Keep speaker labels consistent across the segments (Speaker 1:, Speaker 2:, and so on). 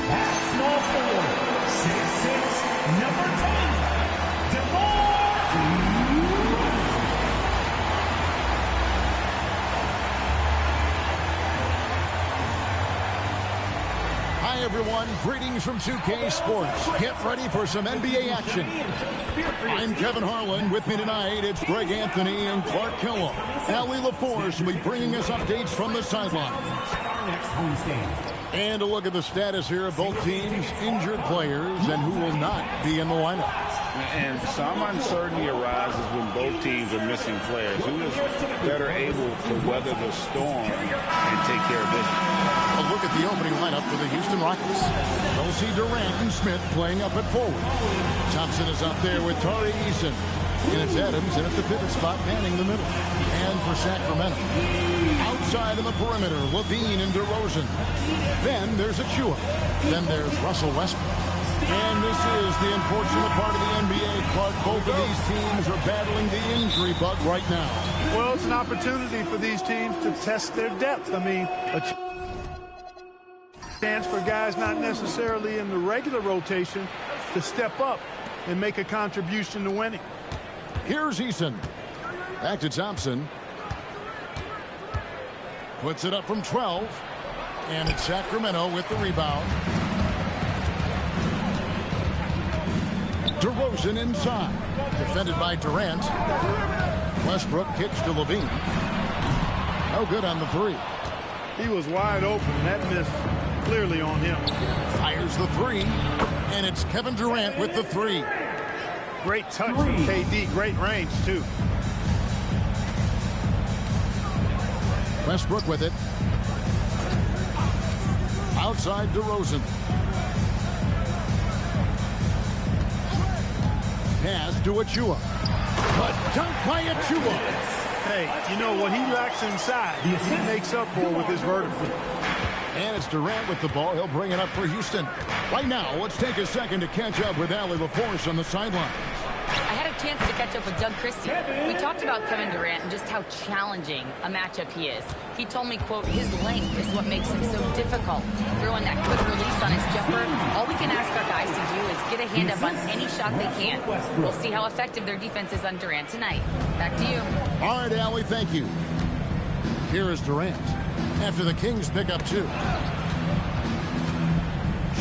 Speaker 1: At small forward, 6'6", number 10, DeMar.
Speaker 2: Hi everyone, greetings from 2K Sports. Get ready for some NBA action. I'm Kevin Harlan. With me tonight, it's Greg Anthony and Clark Kellogg. Allie LaForce will be bringing us updates from the sidelines. And a look at the status here of both teams' injured players and who will not be in the lineup.
Speaker 3: And some uncertainty arises when both teams are missing players. Who is better able to weather the storm and take care of business?
Speaker 2: A look at the opening lineup for the Houston Rockets. They'll see Durant and Smith playing up at forward. Thompson is up there with Tari Eason. And it's Adams in at the pivot spot, manning the middle. And for Sacramento, outside in the perimeter, Levine and DeRozan. Then there's Achua. Then there's Russell Westbrook. And this is the unfortunate part of the NBA, Clark. Both of these teams are battling the injury bug right now.
Speaker 4: Well, it's an opportunity for these teams to test their depth. I mean, a chance for guys not necessarily in the regular rotation to step up and make a contribution to winning.
Speaker 2: Here's Eason. Back to Thompson. Puts it up from 12. And it's Sacramento with the rebound. DeRozan inside. Defended by Durant. Westbrook kicks to Levine. No good on the three.
Speaker 4: He was wide open. That missed clearly on him.
Speaker 2: Fires the three. And it's Kevin Durant with the three.
Speaker 4: Great touch from KD. Great range, too.
Speaker 2: Westbrook with it. Outside DeRozan. Pass to Achua. But dunk by Achua.
Speaker 4: Hey, you know what he lacks inside, he makes up for with his vertical.
Speaker 2: And it's Durant with the ball. He'll bring it up for Houston. Right now, let's take a second to catch up with Allie LaForce on the sideline.
Speaker 5: I had a chance to catch up with Doug Christie. We talked about Kevin Durant and just how challenging a matchup he is. He told me, quote, his length is what makes him so difficult. Throwing that quick release on his jumper, all we can ask our guys to do is get a hand up on any shot they can. We'll see how effective their defense is on Durant tonight. Back to you.
Speaker 2: All right, Allie, thank you. Here is Durant. After the Kings pick up two.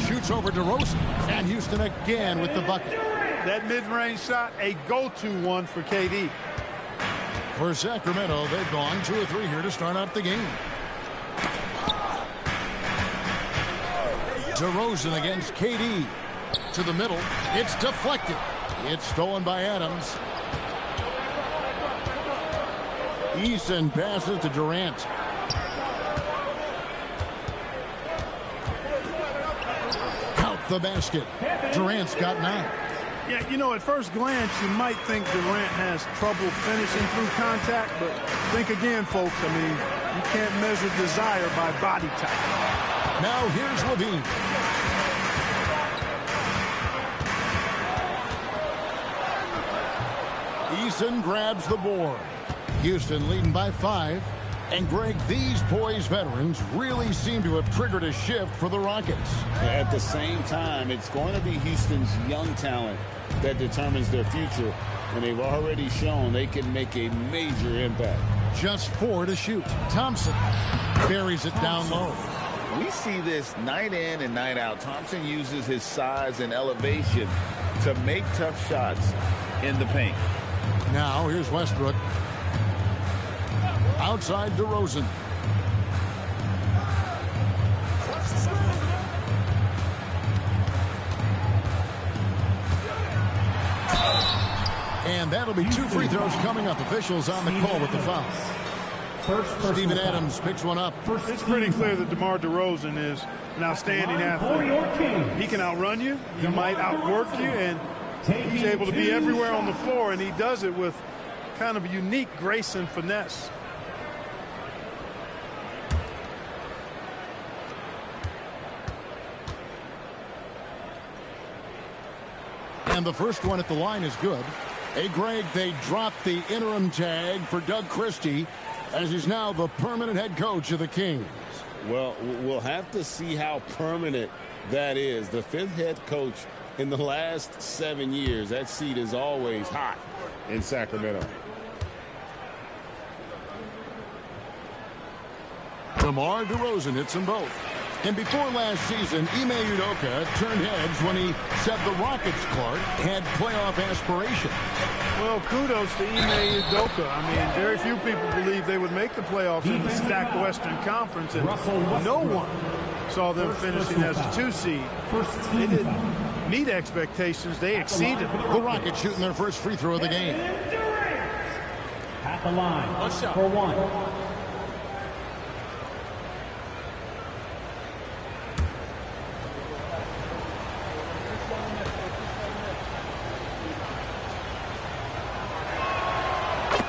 Speaker 2: Shoots over DeRozan. And Houston again with the bucket.
Speaker 4: That mid-range shot, a go-to one for KD.
Speaker 2: For Sacramento, they've gone 2 or 3 here to start out the game. DeRozan against KD. To the middle. It's deflected. It's stolen by Adams. Eason passes to Durant. Count the basket. Durant's got 9.
Speaker 4: Yeah, you know, at first glance, you might think Durant has trouble finishing through contact, but think again, folks. I mean, you can't measure desire by body type.
Speaker 2: Now here's Levine. Eason grabs the board. Houston leading by 5. And, Greg, these poised veterans really seem to have triggered a shift for the Rockets.
Speaker 3: At the same time, it's going to be Houston's young talent that determines their future, and they've already shown they can make a major impact.
Speaker 2: Just 4 to shoot. Thompson buries it down low.
Speaker 3: We see this night in and night out. Thompson uses his size and elevation to make tough shots in the paint.
Speaker 2: Now here's Westbrook. Outside DeRozan. And that'll be 2 free throws coming up. Officials on the call with the foul. Steven Adams picks one up.
Speaker 4: It's pretty clear that DeMar DeRozan is an outstanding athlete. He can outrun you. He might outwork you. And he's able to be everywhere on the floor. And he does it with kind of a unique grace and finesse.
Speaker 2: And the first one at the line is good. Hey, Greg, they dropped the interim tag for Doug Christie, as he's now the permanent head coach of the Kings.
Speaker 3: Well, we'll have to see how permanent that is. The fifth head coach in the last 7 years, that seat is always hot in Sacramento.
Speaker 2: DeMar DeRozan hits them both. And before last season, Ime Udoka turned heads when he said the Rockets, Clark, had playoff aspirations.
Speaker 4: Well, kudos to Ime Udoka. I mean, very few people believe they would make the playoffs in the stacked Western Conference, and no one saw them finishing as a 2 seed. They didn't meet expectations. They exceeded.
Speaker 2: The Rockets shooting their first free throw of the game.
Speaker 1: At the line for one.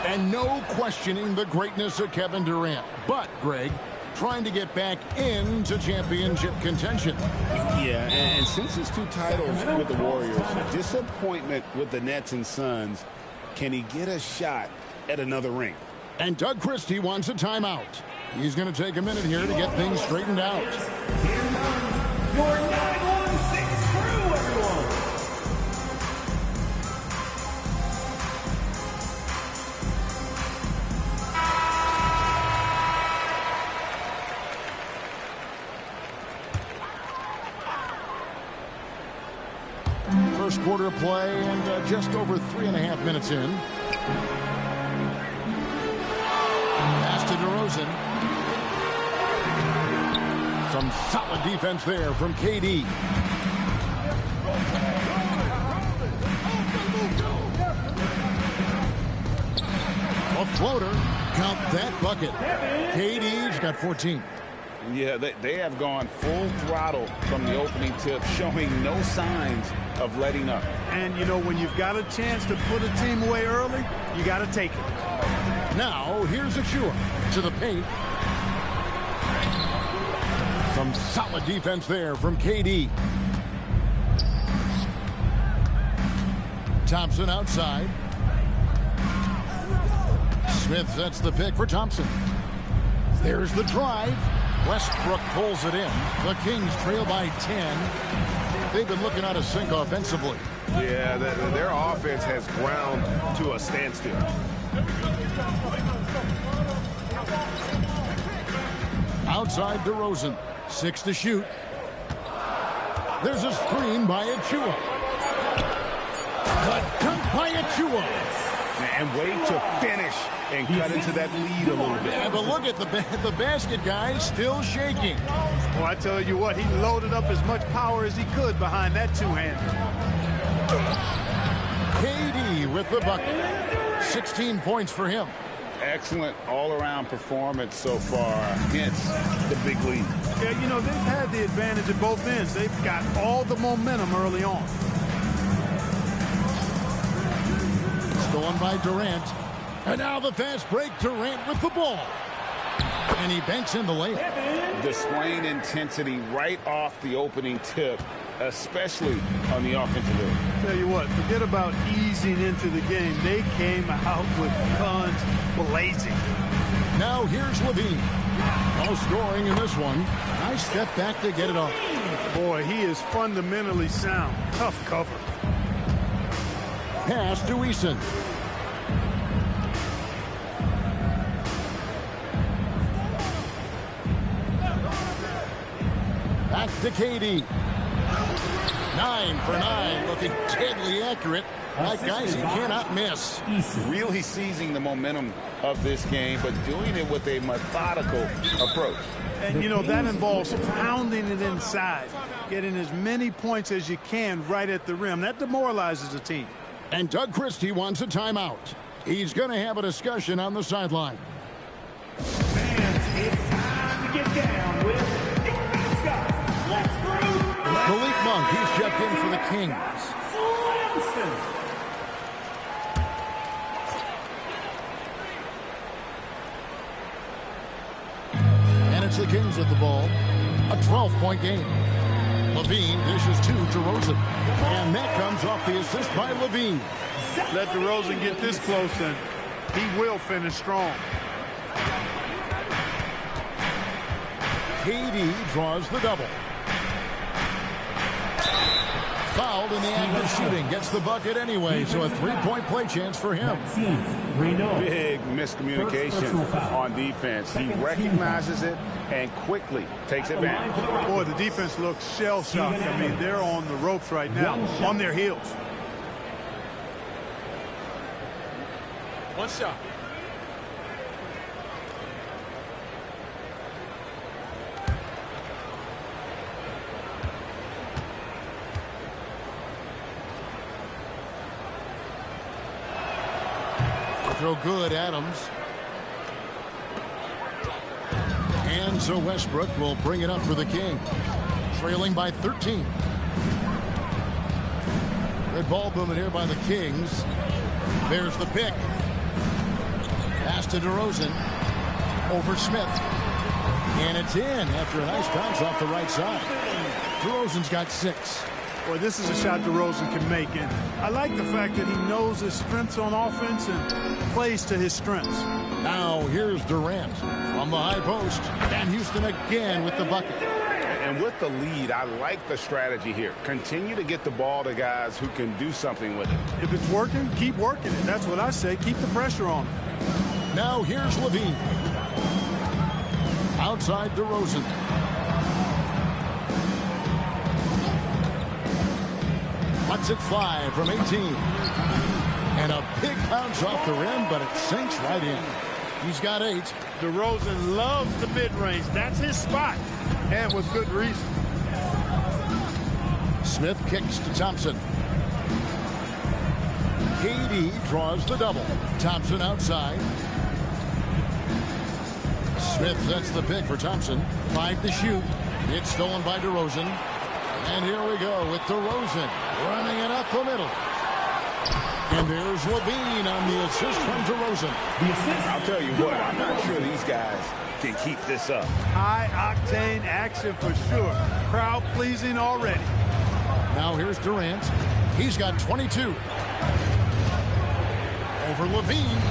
Speaker 2: And no questioning the greatness of Kevin Durant. But, Greg, trying to get back into championship contention.
Speaker 3: Yeah, and since his 2 titles with the Warriors, disappointment with the Nets and Suns, can he get a shot at another ring?
Speaker 2: And Doug Christie wants a timeout. He's going to take a minute here to get things straightened out.
Speaker 1: Here comes your 916 crew, everyone.
Speaker 2: First quarter play and just over 3.5 minutes in. Pass to DeRozan. Some solid defense there from KD. A floater. Count that bucket. KD's got 14.
Speaker 3: Yeah, they have gone full throttle from the opening tip, showing no signs of letting up.
Speaker 4: And, you know, when you've got a chance to put a team away early, you got to take it.
Speaker 2: Now, here's Achua to the paint. Some solid defense there from KD. Thompson outside. Smith sets the pick for Thompson. There's the drive. Westbrook pulls it in. The Kings trail by 10. They've been looking out of sync offensively.
Speaker 6: Yeah, their offense has ground to a standstill.
Speaker 2: Outside DeRozan. 6 to shoot. There's a screen by Achua. The dunk by Achua.
Speaker 6: And way to finish and cut into that lead a little bit.
Speaker 2: Yeah, but look at the basket guy still shaking.
Speaker 4: Well, I tell you what, he loaded up as much power as he could behind that two-hander.
Speaker 2: KD with the bucket. 16 points for him.
Speaker 3: Excellent all-around performance so far, hence the big lead.
Speaker 4: Yeah, you know, they've had the advantage at both ends. They've got all the momentum early on.
Speaker 2: Stolen by Durant. And now the fast break. Durant with the ball. And he banks in the layup.
Speaker 3: Displaying intensity right off the opening tip, especially on the offensive end.
Speaker 4: Tell you what, forget about easing into the game. They came out with guns blazing.
Speaker 2: Now here's Levine. No scoring in this one. Nice step back to get it off.
Speaker 4: Boy, he is fundamentally sound. Tough cover.
Speaker 2: Pass to Eason. Back to KD. 9 for 9, looking deadly accurate. Like guys, he cannot miss.
Speaker 3: Really seizing the momentum of this game, but doing it with a methodical approach.
Speaker 4: And, you know, that involves pounding it inside, getting as many points as you can right at the rim. That demoralizes the team.
Speaker 2: And Doug Christie wants a timeout. He's going to have a discussion on the sideline.
Speaker 1: Fans, it's time to get down with Scott. Let's go.
Speaker 2: Malik Monk, he's checked in for the Kings. And it's the Kings with the ball. A 12-point game. Levine dishes to DeRozan. And that comes off the assist by Levine.
Speaker 4: Let DeRozan get this close, and he will finish strong.
Speaker 2: KD draws the double. Fouled in the act of shooting. Gets the bucket anyway, so a three-point play chance for him.
Speaker 6: Big miscommunication on defense. He recognizes it and quickly takes advantage.
Speaker 4: Boy, the defense looks shell-shocked. I mean, they're on the ropes right now, on their heels.
Speaker 7: One shot.
Speaker 2: Throw good, Adams. And so Westbrook will bring it up for the Kings. Trailing by 13. Good ball movement here by the Kings. There's the pick. Pass to DeRozan. Over Smith. And it's in after a nice bounce off the right side. DeRozan's got 6.
Speaker 4: Boy, this is a shot DeRozan can make, and I like the fact that he knows his strengths on offense and plays to his strengths.
Speaker 2: Now here's Durant from the high post, and Houston again with the bucket.
Speaker 6: And with the lead, I like the strategy here. Continue to get the ball to guys who can do something with it.
Speaker 4: If it's working, keep working it. That's what I say. Keep the pressure on him.
Speaker 2: Now here's Levine. Outside DeRozan. Lets it fly from 18. And a big bounce off the rim, but it sinks right in. He's got 8.
Speaker 4: DeRozan loves the mid-range. That's his spot, and with good reason.
Speaker 2: Smith kicks to Thompson. KD draws the double. Thompson outside. Smith sets the pick for Thompson. 5 to shoot. It's stolen by DeRozan. And here we go with DeRozan running it up the middle. And there's Levine on the assist from DeRozan.
Speaker 6: I'll tell you what, I'm not sure these guys can keep this up.
Speaker 4: High-octane action for sure. Crowd-pleasing already.
Speaker 2: Now here's Durant. He's got 22. Over Levine.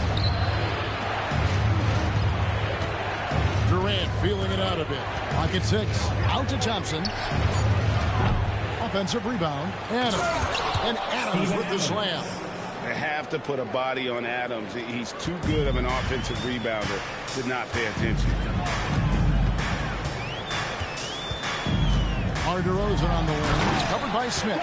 Speaker 2: Durant feeling it out a bit. Pocket 6. Out to Thompson. Offensive rebound. And Adams with the slam.
Speaker 6: They have to put a body on Adams. He's too good of an offensive rebounder to not pay attention.
Speaker 2: DeRozan on the wing. He's covered by Smith.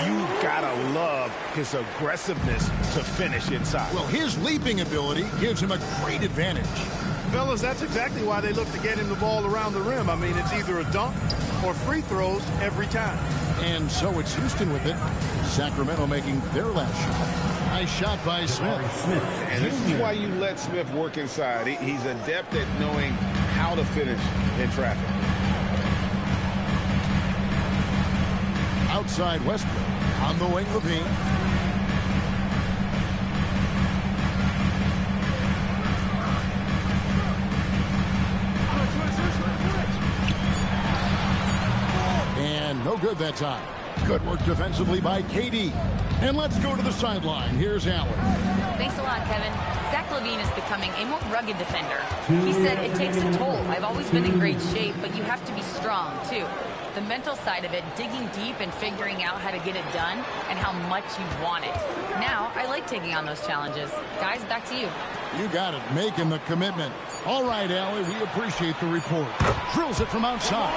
Speaker 6: You gotta love his aggressiveness to finish inside.
Speaker 2: Well, his leaping ability gives him a great advantage.
Speaker 4: Fellas, that's exactly why they look to get him the ball around the rim. I mean, it's either a dunk or free throws every time.
Speaker 2: And so it's Houston with it. Sacramento making their last shot. Nice shot by Smith.
Speaker 6: And this is why you let Smith work inside. He's adept at knowing how to finish in traffic.
Speaker 2: Outside Westbrook. On the wing, Levine. And no good that time. Good work defensively by KD. And let's go to the sideline. Here's Allen.
Speaker 5: Thanks a lot, Kevin. Zach LaVine is becoming a more rugged defender. He said it takes a toll. I've always been in great shape, but you have to be strong, too. The mental side of it, digging deep and figuring out how to get it done and how much you want it. Now, I like taking on those challenges. Guys, back to you.
Speaker 2: You got it, making the commitment. All right, Allie, we appreciate the report. Drills it from outside.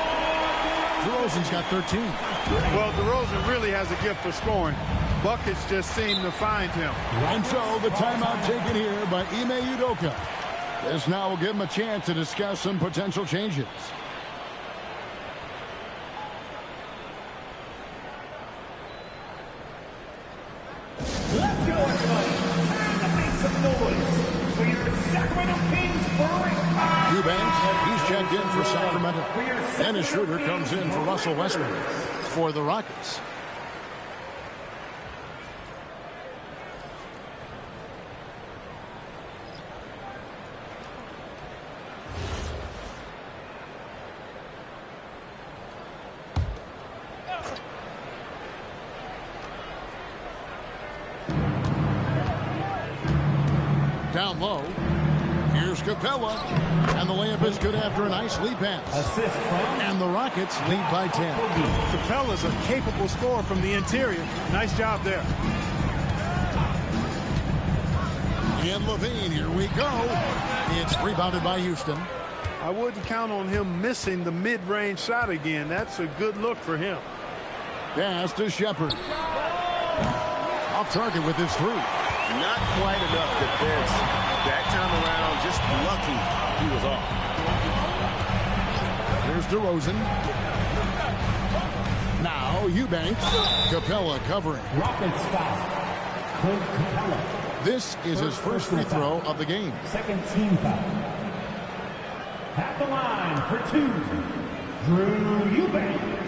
Speaker 2: DeRozan's got 13.
Speaker 4: Well, DeRozan really has a gift for scoring. Buckets just seem to find him.
Speaker 2: And so the timeout taken here by Ime Udoka. This now will give him a chance to discuss some potential changes.
Speaker 1: Let's go, everybody. Time to make some noise for your Sacramento Kings brewing.
Speaker 2: Eubanks, he's checked in for Sacramento. Dennis Schroeder comes in for Russell Westbrook for the Rockets. Down low. Here's Capella. And the layup is good after a nice lead pass.
Speaker 1: Assist from
Speaker 2: And the Rockets lead by 10.
Speaker 4: Capella's a capable scorer from the interior. Nice job there.
Speaker 2: And Levine, here we go. It's rebounded by Houston.
Speaker 4: I wouldn't count on him missing the mid-range shot again. That's a good look for him.
Speaker 2: Pass to Shepard. Off target with his three.
Speaker 3: Not quite enough defense. That time around, just lucky he was off.
Speaker 2: Here's DeRozan. Now Eubanks. Capella covering.
Speaker 1: Rockets foul. Clint Capella.
Speaker 2: This is his first free throw of the game.
Speaker 1: Second team foul. At the line for two, Drew Eubanks.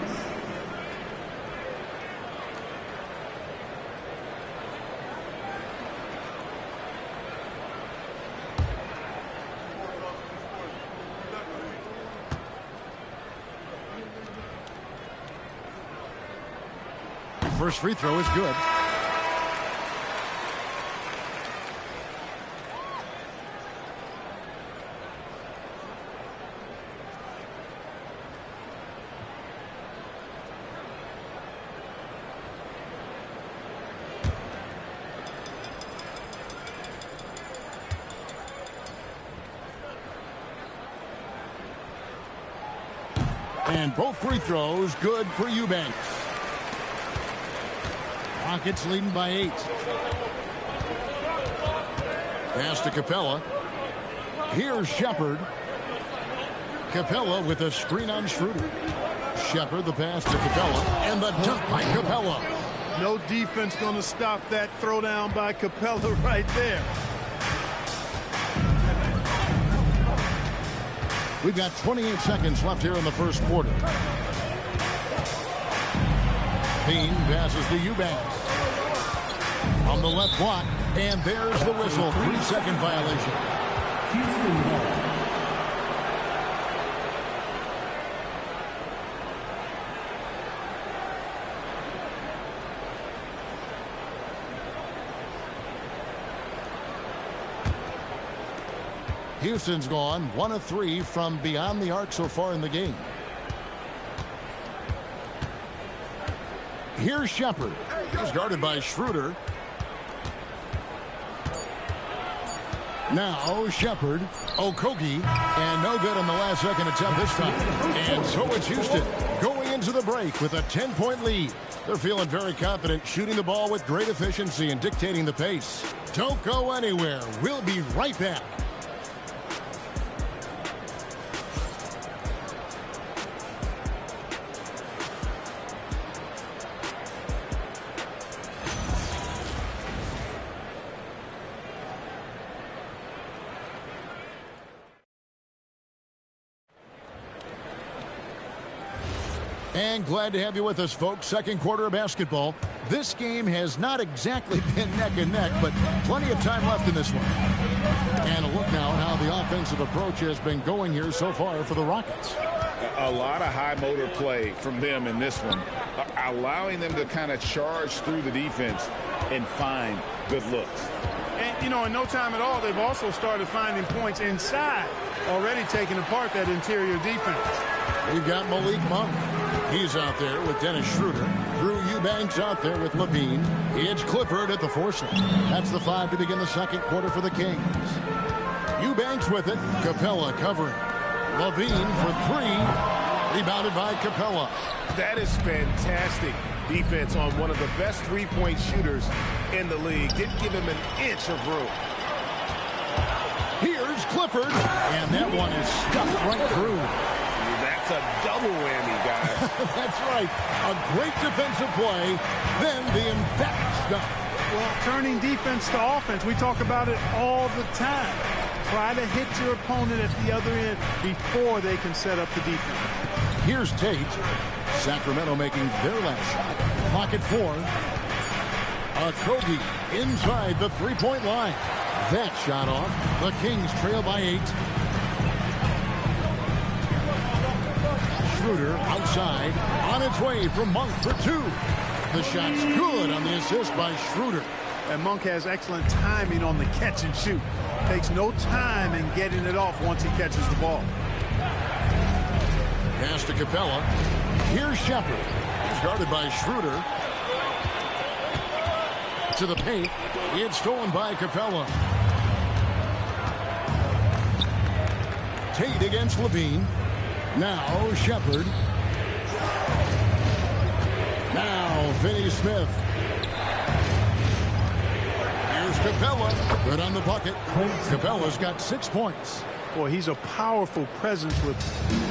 Speaker 2: First free throw is good. And both free throws good for Eubanks. Rockets leading by 8. Pass to Capella. Here's Shepard. Capella with a screen on Schroeder. Shepard the pass to Capella. And the dunk by Capella.
Speaker 4: No defense going to stop that throwdown by Capella right there.
Speaker 2: We've got 28 seconds left here in the first quarter. Payne passes to Eubanks. On the left block, and there's the whistle. 3-second violation. Houston's gone 1 of 3 from beyond the arc so far in the game. Here's Shepard. He's guarded by Schroeder. Now Shepard, Okogie, and no good on the last second attempt this time. And so it's Houston going into the break with a 10-point lead. They're feeling very confident, shooting the ball with great efficiency and dictating the pace. Don't go anywhere. We'll be right back. And glad to have you with us, folks. Second quarter of basketball. This game has not exactly been neck and neck, but plenty of time left in this one. And a look now at how the offensive approach has been going here so far for the Rockets.
Speaker 6: A lot of high motor play from them in this one, allowing them to kind of charge through the defense and find good looks.
Speaker 4: And, you know, in no time at all, they've also started finding points inside, already taking apart that interior defense.
Speaker 2: We've got Malik Monk. He's out there with Dennis Schroeder. Drew Eubanks out there with Levine. It's Clifford at the force. That's the 5 to begin the second quarter for the Kings. Eubanks with it. Capella covering. Levine for 3. Rebounded by Capella.
Speaker 3: That is fantastic defense on one of the best three-point shooters in the league. Didn't give him an inch of room.
Speaker 2: Here's Clifford. And that one is stuffed right through.
Speaker 3: That's a double whammy, guys.
Speaker 2: That's right. A great defensive play, then the emphatic stuff.
Speaker 4: Well, turning defense to offense, we talk about it all the time. Try to hit your opponent at the other end before they can set up the defense.
Speaker 2: Here's Tate. Sacramento making their last shot. Clock at 4. Okogie inside the three-point line. That shot off. The Kings trail by 8. Schroeder outside, on its way from Monk for 2. The shot's good on the assist by Schroeder.
Speaker 4: And Monk has excellent timing on the catch and shoot. Takes no time in getting it off once he catches the ball.
Speaker 2: Pass to Capella. Here's Shepard. He's guarded by Schroeder. To the paint. It's stolen by Capella. Tate against Levine. Now Shepard. Now Finney-Smith. Here's Capella. Good on the bucket. Capella's got 6 points.
Speaker 4: Boy, he's a powerful presence with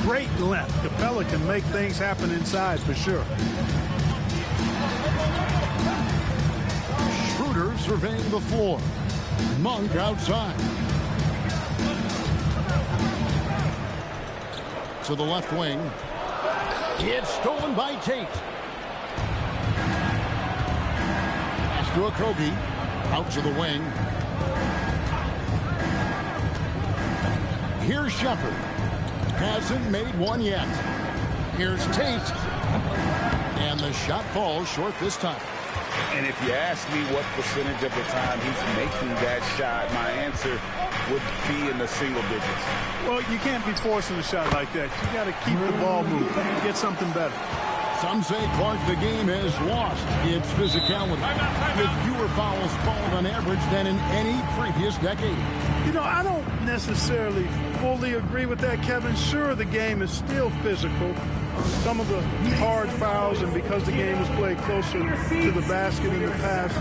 Speaker 4: great length. Capella can make things happen inside for sure.
Speaker 2: Schroeder surveying the floor. Monk outside. To the left wing. It's stolen by Tate. Pass to Okogie. Out to the wing. Here's Shepard. Hasn't made one yet. Here's Tate. And the shot falls short this time.
Speaker 6: And if you ask me what percentage of the time he's making that shot, my answer would be in the single digits.
Speaker 4: Well, you can't be forcing a shot like that. You got to keep the ball moving. Get something better.
Speaker 2: Some say, Clark, the game has lost its physicality with fewer fouls called on average than in any previous decade.
Speaker 4: You know, I don't necessarily fully agree with that, Kevin. Sure, the game is still physical. Some of the hard fouls, and because the game was played closer to the basket in the past,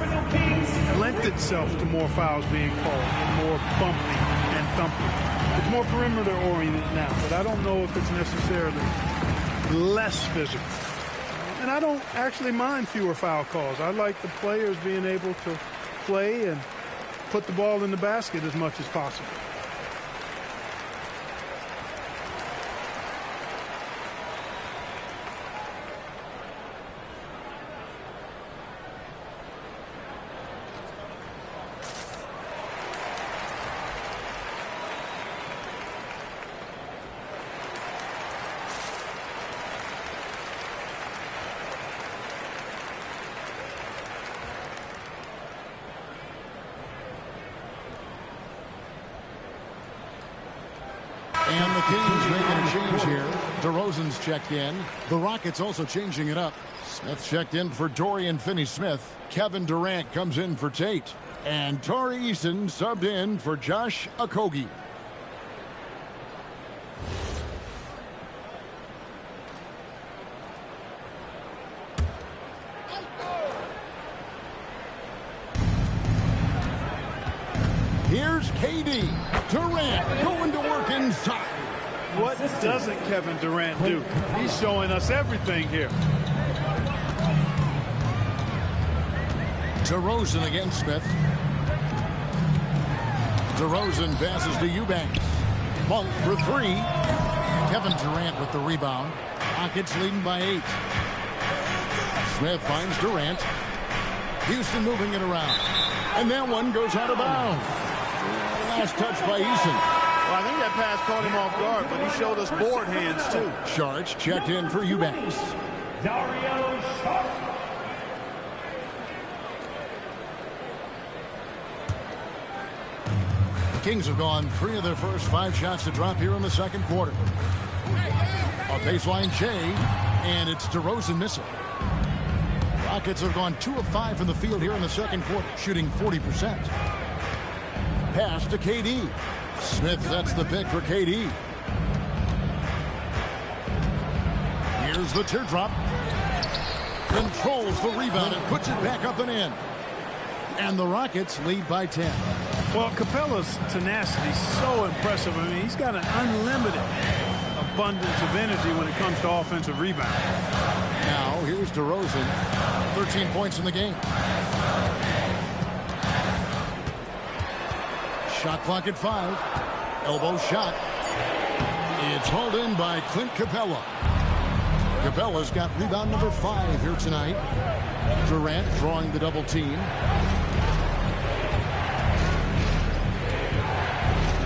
Speaker 4: lent itself to more fouls being called, and more bumping and thumping. It's more perimeter-oriented now, but I don't know if it's necessarily less physical. And I don't actually mind fewer foul calls. I like the players being able to play and put the ball in the basket as much as possible.
Speaker 2: And the Kings making a change here. DeRozan's checked in. The Rockets also changing it up. Smith checked in for Dorian Finney-Smith. Kevin Durant comes in for Tate. And Tari Eason subbed in for Josh Okogie. Here's KD. Durant going to work inside.
Speaker 4: What doesn't Kevin Durant do? He's showing us everything here.
Speaker 2: DeRozan against Smith. DeRozan passes to Eubanks. Monk for three. Kevin Durant with the rebound. Rockets leading by 8. Smith finds Durant. Houston moving it around. And that one goes out of bounds. Last touch by Eason.
Speaker 4: Well, I think that pass caught him off guard, but he showed us board hands, too.
Speaker 2: Sharch checked in for Eubanks.
Speaker 1: Dario Sharp.
Speaker 2: The Kings have gone 3 of their first 5 shots to drop here in the second quarter. A baseline Jay, and it's DeRozan missing. Rockets have gone 2 of 5 from the field here in the second quarter, shooting 40%. Pass to KD. Smith sets the pick for KD. Here's the teardrop. Controls the rebound and puts it back up and in. And the Rockets lead by 10.
Speaker 4: Well, Capella's tenacity is so impressive. I mean, he's got an unlimited abundance of energy when it comes to offensive rebound.
Speaker 2: Now, here's DeRozan. 13 points in the game. Shot clock at 5. Elbow shot. It's hauled in by Clint Capella. Capella's got rebound number 5 here tonight. Durant drawing the double team.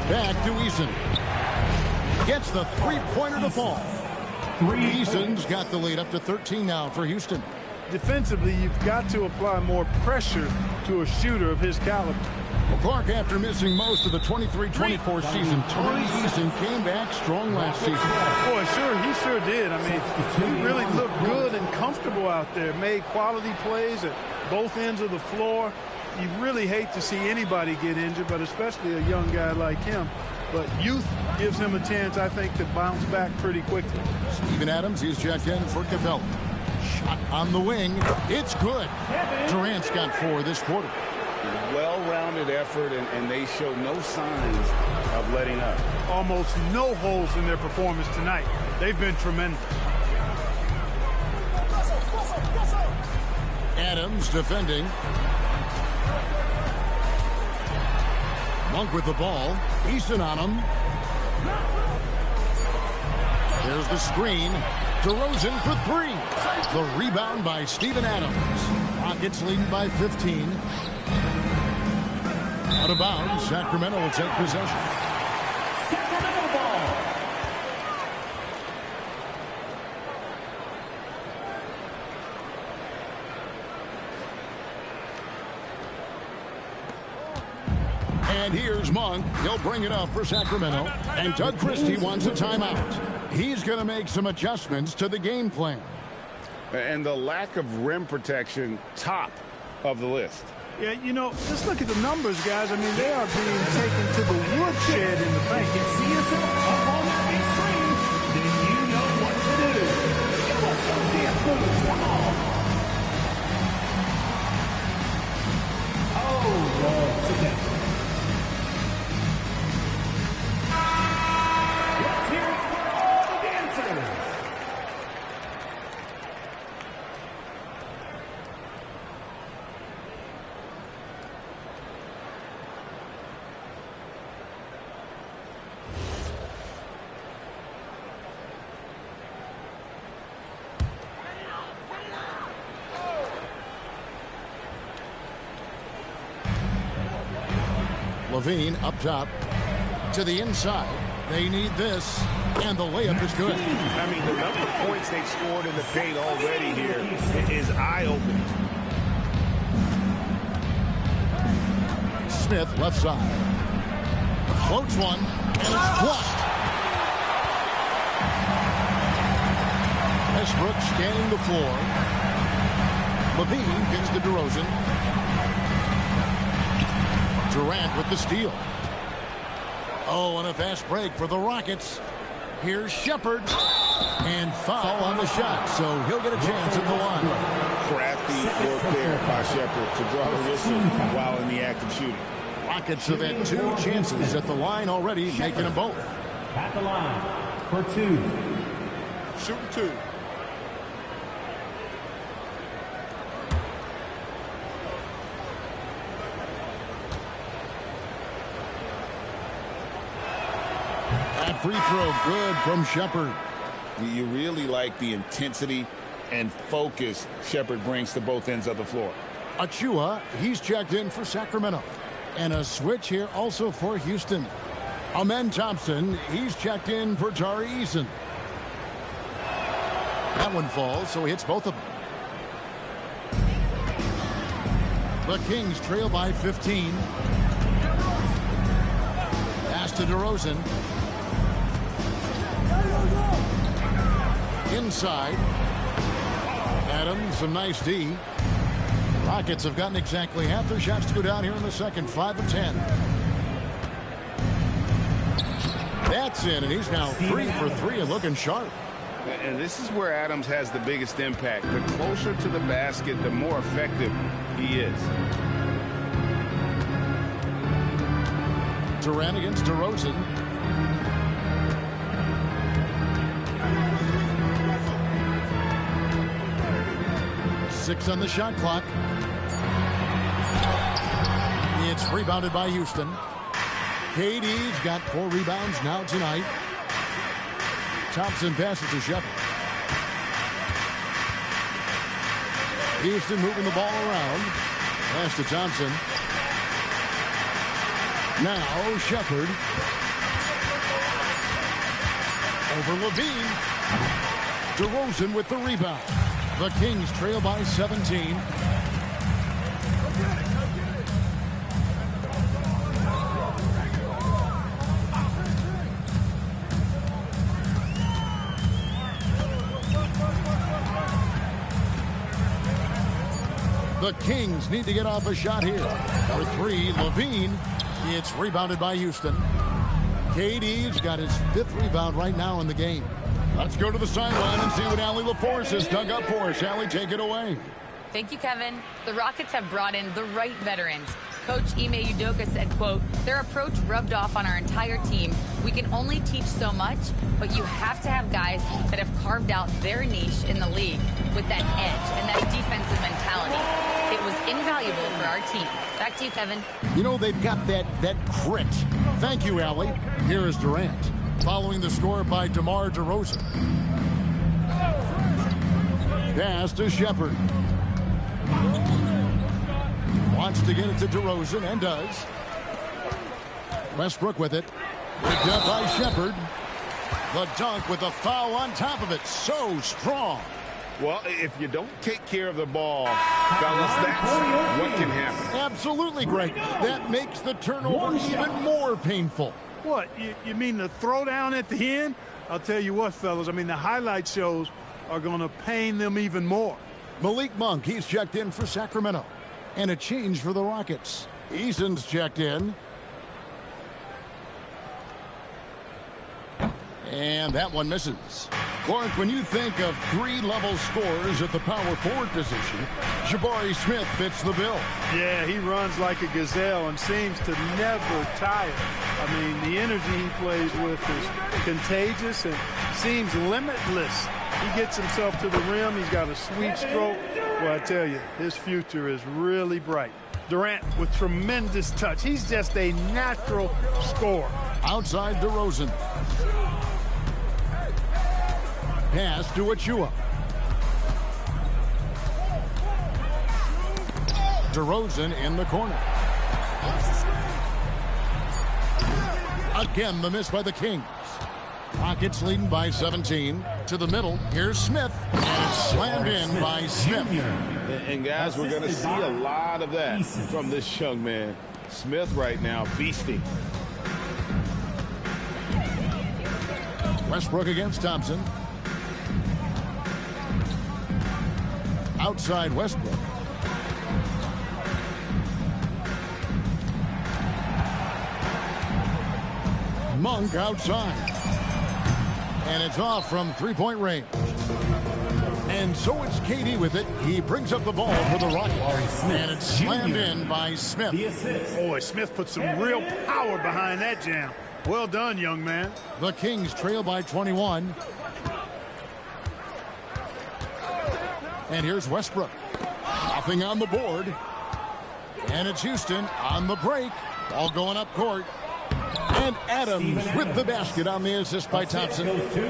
Speaker 2: Back to Eason. Gets the three-pointer to fall. Eason's got the lead up to 13 now for Houston.
Speaker 4: defensively, you've got to apply more pressure to a shooter of his caliber.
Speaker 2: Well, Clark, after missing most of the 23-24 season, Tari Eason came back strong last season.
Speaker 4: Boy, he sure did. I mean, he really looked good and comfortable out there, made quality plays at both ends of the floor. You really hate to see anybody get injured, but especially a young guy like him. But youth gives him a chance, I think, to bounce back pretty quickly.
Speaker 2: Steven Adams, he's checked in for Capella. Shot on the wing. It's good. Durant's got 4 this quarter.
Speaker 3: Well-rounded effort, and they show no signs of letting up.
Speaker 4: Almost no holes in their performance tonight. They've been tremendous.
Speaker 2: Adams defending. Monk with the ball. Eason on him. There's the screen. DeRozan for 3. The rebound by Steven Adams. Rockets leading by 15. Out of bounds. Sacramento will take possession.
Speaker 1: Sacramento ball.
Speaker 2: And here's Monk. He'll bring it up for Sacramento. And Doug Christie wants a timeout. He's going to make some adjustments to the game plan.
Speaker 3: And the lack of rim protection, top of the list.
Speaker 4: Yeah, you know, just look at the numbers, guys. I mean, they are being taken to the woodshed in the paint.
Speaker 1: You see yourself up on that big screen, then you know what to do. Give us those dance moves. Come on. Oh, Lord, today. Let's hear it for all the dancers.
Speaker 2: Levine up top to the inside. They need this, and the layup is good.
Speaker 3: I mean, the number of points they've scored in the paint already here is eye-opening.
Speaker 2: Smith left side. Floats one, and it's blocked. Westbrook scanning the floor. Levine gets to DeRozan. Durant with the steal. Oh, and a fast break for the Rockets. Here's Shepherd. And foul on the shot, so he'll get a chance at the line.
Speaker 3: Crafty work there by Shepherd to draw the whistle while in the act of shooting.
Speaker 2: Rockets have had 2 chances at the line already, making them both.
Speaker 1: At the line for 2.
Speaker 7: Shooting 2.
Speaker 2: That free throw good from Shepherd.
Speaker 3: You really like the intensity and focus Shepherd brings to both ends of the floor.
Speaker 2: Achua, he's checked in for Sacramento. And a switch here also for Houston. Amen Thompson, he's checked in for Tari Eason. That one falls, so he hits both of them. The Kings trail by 15. Pass to DeRozan. Inside. Adams, some nice D. Rockets have gotten exactly half their shots to go down here in the second. 5 of 10. That's in, and he's now 3 for 3 and looking sharp.
Speaker 3: And this is where Adams has the biggest impact. The closer to the basket, the more effective he is.
Speaker 2: Durant against DeRozan. Six on the shot clock. It's rebounded by Houston. KD's got 4 rebounds now tonight. Thompson passes to Shepherd. Houston moving the ball around. Pass to Thompson. Now Shepherd. Over Levine. DeRozan with the rebound. The Kings trail by 17. The Kings need to get off a shot here. For three, Levine. It's rebounded by Houston. KD's got his 5th rebound right now in the game. Let's go to the sideline and see what Allie LaForce has dug up for us. Allie, take it away.
Speaker 5: Thank you, Kevin. The Rockets have brought in the right veterans. Coach Ime Udoka said, quote, their approach rubbed off on our entire team. We can only teach so much, but you have to have guys that have carved out their niche in the league with that edge and that defensive mentality. It was invaluable for our team. Back to you, Kevin.
Speaker 2: You know, they've got that grit. Thank you, Allie. Here is Durant. Following the score by DeMar DeRozan. Pass to Shepard. Wants to get it to DeRozan and does. Westbrook with it. Picked up by Shepard. The dunk with a foul on top of it. So strong.
Speaker 6: Well, if you don't take care of the ball, fellas, that's what can happen.
Speaker 2: Absolutely, Greg. That makes the turnover even more painful.
Speaker 4: What, you mean the throwdown at the end? I'll tell you what, fellas, I mean, the highlight shows are going to pain them even more.
Speaker 2: Malik Monk, he's checked in for Sacramento. And a change for the Rockets. Eason's checked in. And that one misses. Clark, when you think of 3-level scorers at the power forward position, Jabari Smith fits the bill.
Speaker 4: Yeah, he runs like a gazelle and seems to never tire. I mean, the energy he plays with is contagious and seems limitless. He gets himself to the rim. He's got a sweet stroke. Well, I tell you, his future is really bright. Durant with tremendous touch. He's just a natural scorer.
Speaker 2: Outside DeRozan. Pass to Achua. DeRozan in the corner. Again, the miss by the Kings. Rockets leading by 17. To the middle. Here's Smith. And it's slammed in by Smith.
Speaker 3: And guys, we're going to see a lot of that from this young man. Smith right now, beasting.
Speaker 2: Westbrook against Thompson. Outside Westbrook. Monk outside. And it's off from three-point range. And so it's KD with it. He brings up the ball for the Rockets. And it's slammed in by Smith.
Speaker 4: Boy, Smith put some real power behind that jam. Well done, young man.
Speaker 2: The Kings trail by 21. And here's Westbrook. Nothing on the board. And it's Houston on the break. Ball going up court. And Adams with the basket on the assist by Thompson.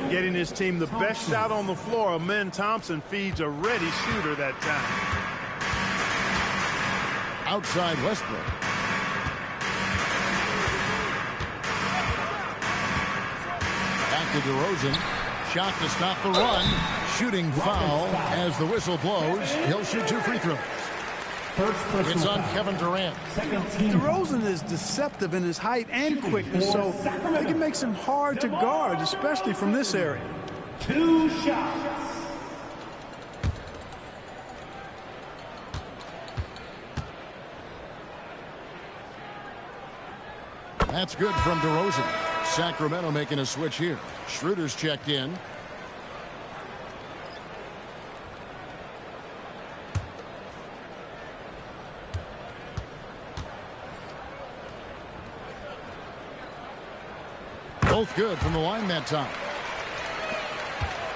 Speaker 4: Getting his team the best shot on the floor. Amen Thompson feeds a ready shooter that time.
Speaker 2: Outside Westbrook. Back to DeRozan. Shot to stop the run. Shooting foul as the whistle blows. He'll shoot 2 free throws. It's on Kevin Durant.
Speaker 4: DeRozan is deceptive in his height and quickness, so I think it makes him hard to guard, especially from this area.
Speaker 1: 2 shots.
Speaker 2: That's good from DeRozan. Sacramento making a switch here. Schroeder's checked in. Both good from the line that time.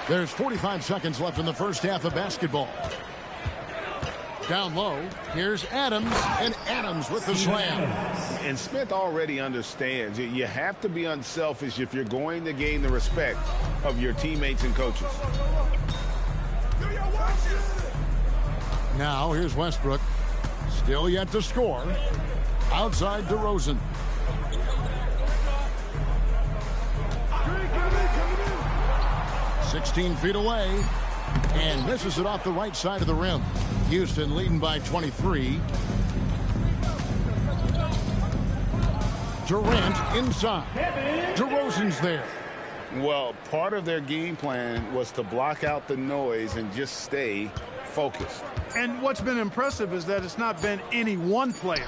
Speaker 2: There's 45 seconds left in the first half of basketball. Down low, here's Adams, and Adams with the slam.
Speaker 6: And Smith already understands you have to be unselfish if you're going to gain the respect of your teammates and coaches.
Speaker 2: Now here's Westbrook. Still yet to score. Outside DeRozan. "16 feet away. And misses it off the right side of the rim. Houston leading by 23. Durant inside. DeRozan's there.
Speaker 6: Well, part of their game plan was to block out the noise and just stay focused.
Speaker 4: And what's been impressive is that it's not been any one player.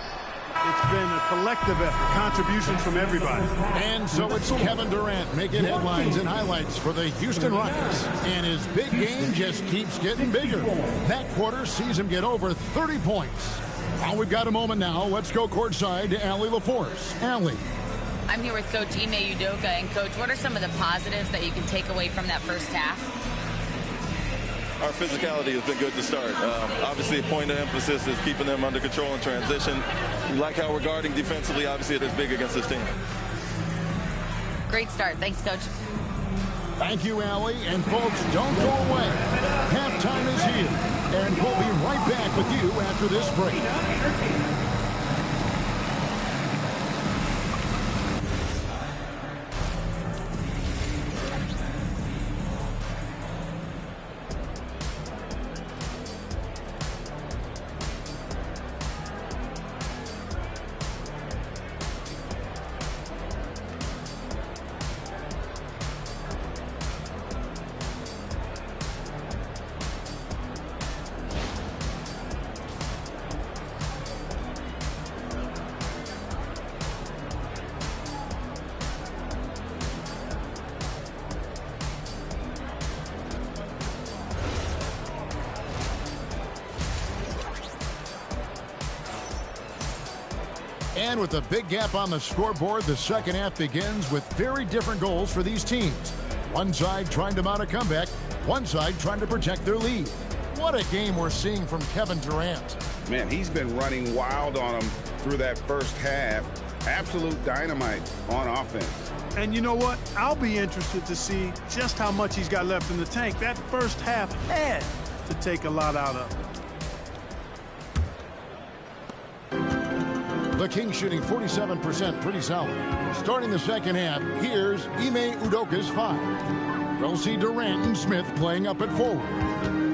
Speaker 4: It's been a collective effort, contributions from everybody.
Speaker 2: And so it's Kevin Durant making headlines and highlights for the Houston Rockets. And his big game just keeps getting bigger. That quarter sees him get over 30 points. Well, we've got a moment now. Let's go courtside to Allie LaForce. Allie.
Speaker 5: I'm here with Coach Ime Udoka. And, Coach, what are some of the positives that you can take away from that first half?
Speaker 8: Our physicality has been good to start. Obviously, a point of emphasis is keeping them under control in transition. We like how we're guarding defensively. Obviously, it is big against this team.
Speaker 5: Great start. Thanks, Coach.
Speaker 2: Thank you, Allie. And, folks, don't go away. Halftime is here. And we'll be right back with you after this break. And with a big gap on the scoreboard, the second half begins with very different goals for these teams. One side trying to mount a comeback, one side trying to protect their lead. What a game we're seeing from Kevin Durant.
Speaker 6: Man, he's been running wild on them through that first half. Absolute dynamite on offense.
Speaker 4: And you know what? I'll be interested to see just how much he's got left in the tank. That first half had to take a lot out of it.
Speaker 2: The Kings shooting 47%, pretty solid. Starting the second half, here's Ime Udoka's 5. We'll see Durant and Smith playing up at forward.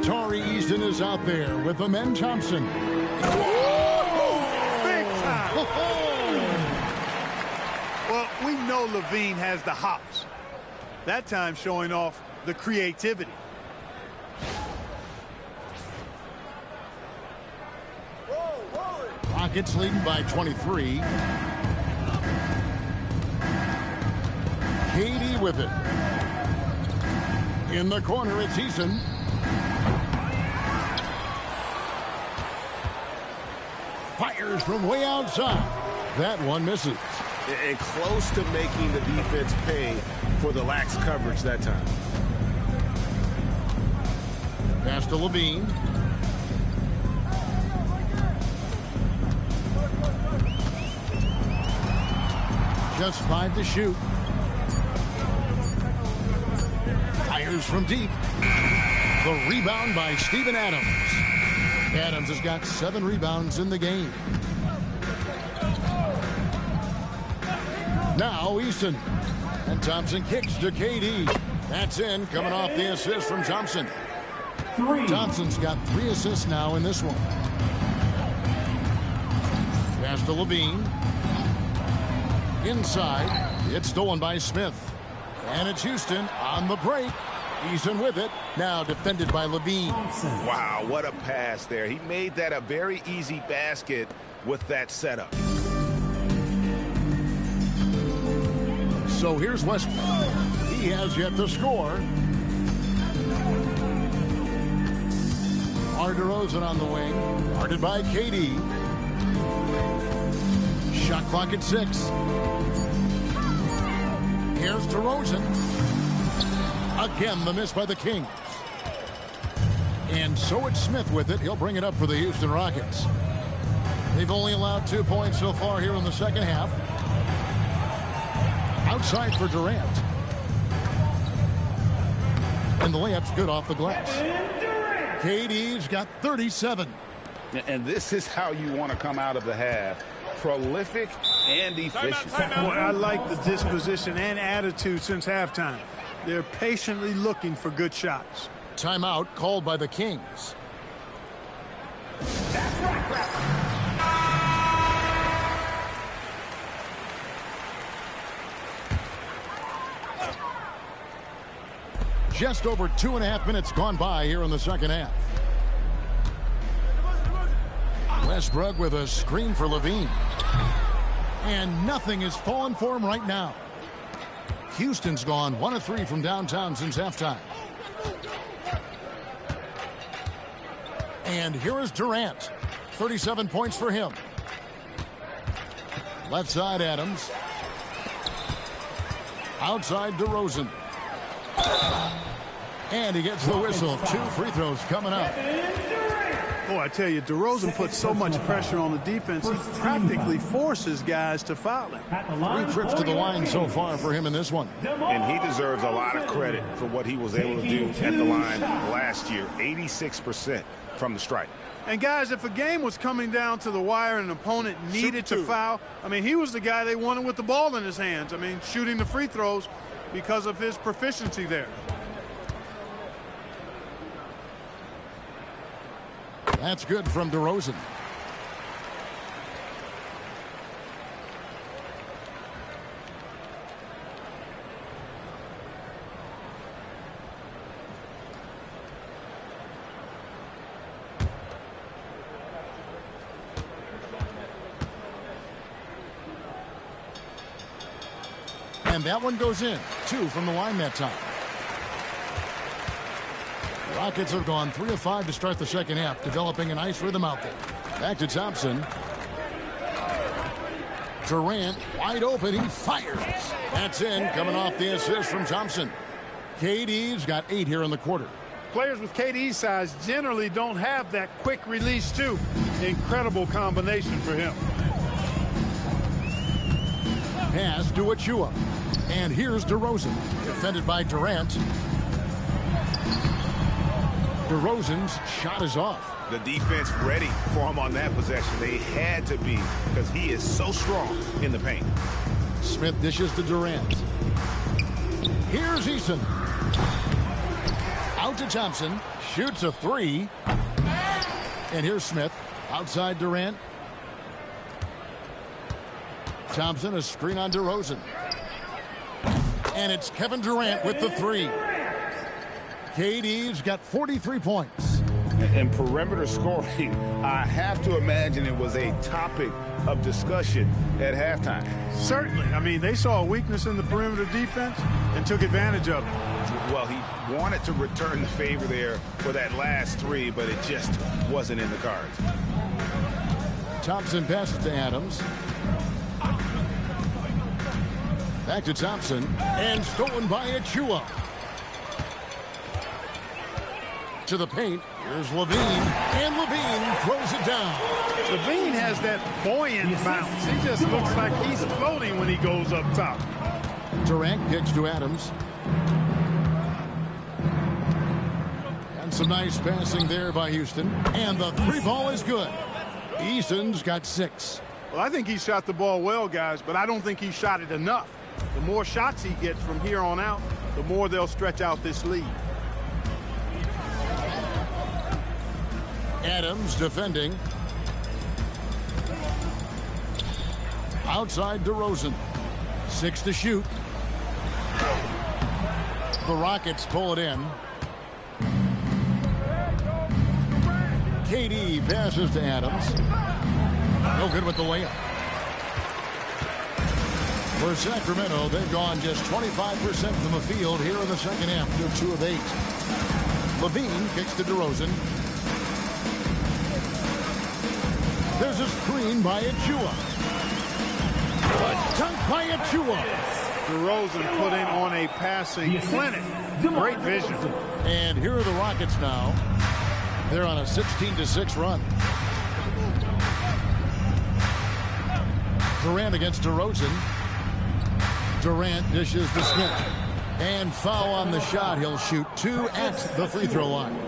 Speaker 2: Tari Eason is out there with Amen Thompson.
Speaker 4: Big time! Well, we know Levine has the hops. That time showing off the creativity.
Speaker 2: Rockets leading by 23. KD with it. In the corner, it's Eason. Fires from way outside. That one misses.
Speaker 3: And close to making the defense pay for the lax coverage that time.
Speaker 2: Pass to Levine. Just 5 to shoot. Fires from deep. The rebound by Steven Adams. Adams has got 7 rebounds in the game. Now Eason. And Thompson kicks to KD. That's in, coming off the assist from Thompson. Thompson's got 3 assists now in this one. Pass to Levine. Inside, it's stolen by Smith. And it's Houston on the break. Eason with it. Now defended by Levine.
Speaker 6: Wow, what a pass there. He made that a very easy basket with that setup.
Speaker 2: So here's Westbrook. He has yet to score. DeRozan on the wing. Guarded by KD. Shot clock at 6. Here's DeRozan. Again, the miss by the Kings. And so it's Smith with it. He'll bring it up for the Houston Rockets. They've only allowed 2 points so far here in the second half. Outside for Durant. And the layup's good off the glass. KD's got 37.
Speaker 6: And this is how you want to come out of the half. Prolific and efficient.
Speaker 4: Boy, I like the disposition and attitude since halftime. They're patiently looking for good shots.
Speaker 2: timeout called by the Kings.
Speaker 1: That's right, crap.
Speaker 2: Just over 2.5 minutes gone by here in the second half. Westbrook with a screen for Levine. And nothing has fallen for him right now. Houston's gone 1 of 3 from downtown since halftime. And here is Durant. 37 points for him. Left side, Adams. Outside, DeRozan. And he gets the whistle. 2 free throws coming up.
Speaker 4: Oh, I tell you, DeRozan puts so much pressure on the defense, he practically forces guys to foul him.
Speaker 2: 3 trips to the line so far for him in this one.
Speaker 6: And he deserves a lot of credit for what he was able to do at the line last year. 86% from the stripe.
Speaker 4: And guys, if a game was coming down to the wire and an opponent needed to foul, I mean, he was the guy they wanted with the ball in his hands. I mean, shooting the free throws because of his proficiency there.
Speaker 2: That's good from DeRozan. And that one goes in. 2 from the line that time. Rockets have gone 3 of 5 to start the second half, developing a nice rhythm out there. Back to Thompson. Durant wide open. He fires. That's in, coming off the assist from Thompson. KD's got 8 here in the quarter.
Speaker 4: Players with KD's size generally don't have that quick release, too. Incredible combination for him.
Speaker 2: Pass to Achua. And here's DeRozan. Defended by Durant. DeRozan's shot is off.
Speaker 6: The defense ready for him on that possession. They had to be because he is so strong in the paint.
Speaker 2: Smith dishes to Durant. Here's Eason. Out to Thompson. Shoots a 3. And here's Smith. Outside Durant. Thompson, a screen on DeRozan. And it's Kevin Durant with the 3. KD's got 43 points.
Speaker 6: And perimeter scoring, I have to imagine it was a topic of discussion at halftime.
Speaker 4: Certainly. I mean, they saw a weakness in the perimeter defense and took advantage of it.
Speaker 6: Well, he wanted to return the favor there for that last 3, but it just wasn't in the cards.
Speaker 2: Thompson passes to Adams. Back to Thompson. And stolen by Achua. To the paint. Here's Levine. And Levine throws it down.
Speaker 4: Levine has that buoyant bounce. He just looks like he's floating when he goes up top.
Speaker 2: Durant kicks to Adams. And some nice passing there by Houston. And the 3 ball is good. Eason's got 6.
Speaker 4: Well, I think he shot the ball well, guys, but I don't think he shot it enough. The more shots he gets from here on out, the more they'll stretch out this lead.
Speaker 2: Adams defending. Outside DeRozan. 6 to shoot. The Rockets pull it in. KD passes to Adams. No good with the layup. For Sacramento, they've gone just 25% from the field here in the second half. They're 2 of 8. Levine kicks to DeRozan. There's a screen by Achua. A dunk by Achua.
Speaker 4: DeRozan put in on a passing clinic. Great vision.
Speaker 2: And here are the Rockets now. They're on a 16-6 run. Durant against DeRozan. Durant dishes to Smith. And foul on the shot. He'll shoot 2 at the free throw line.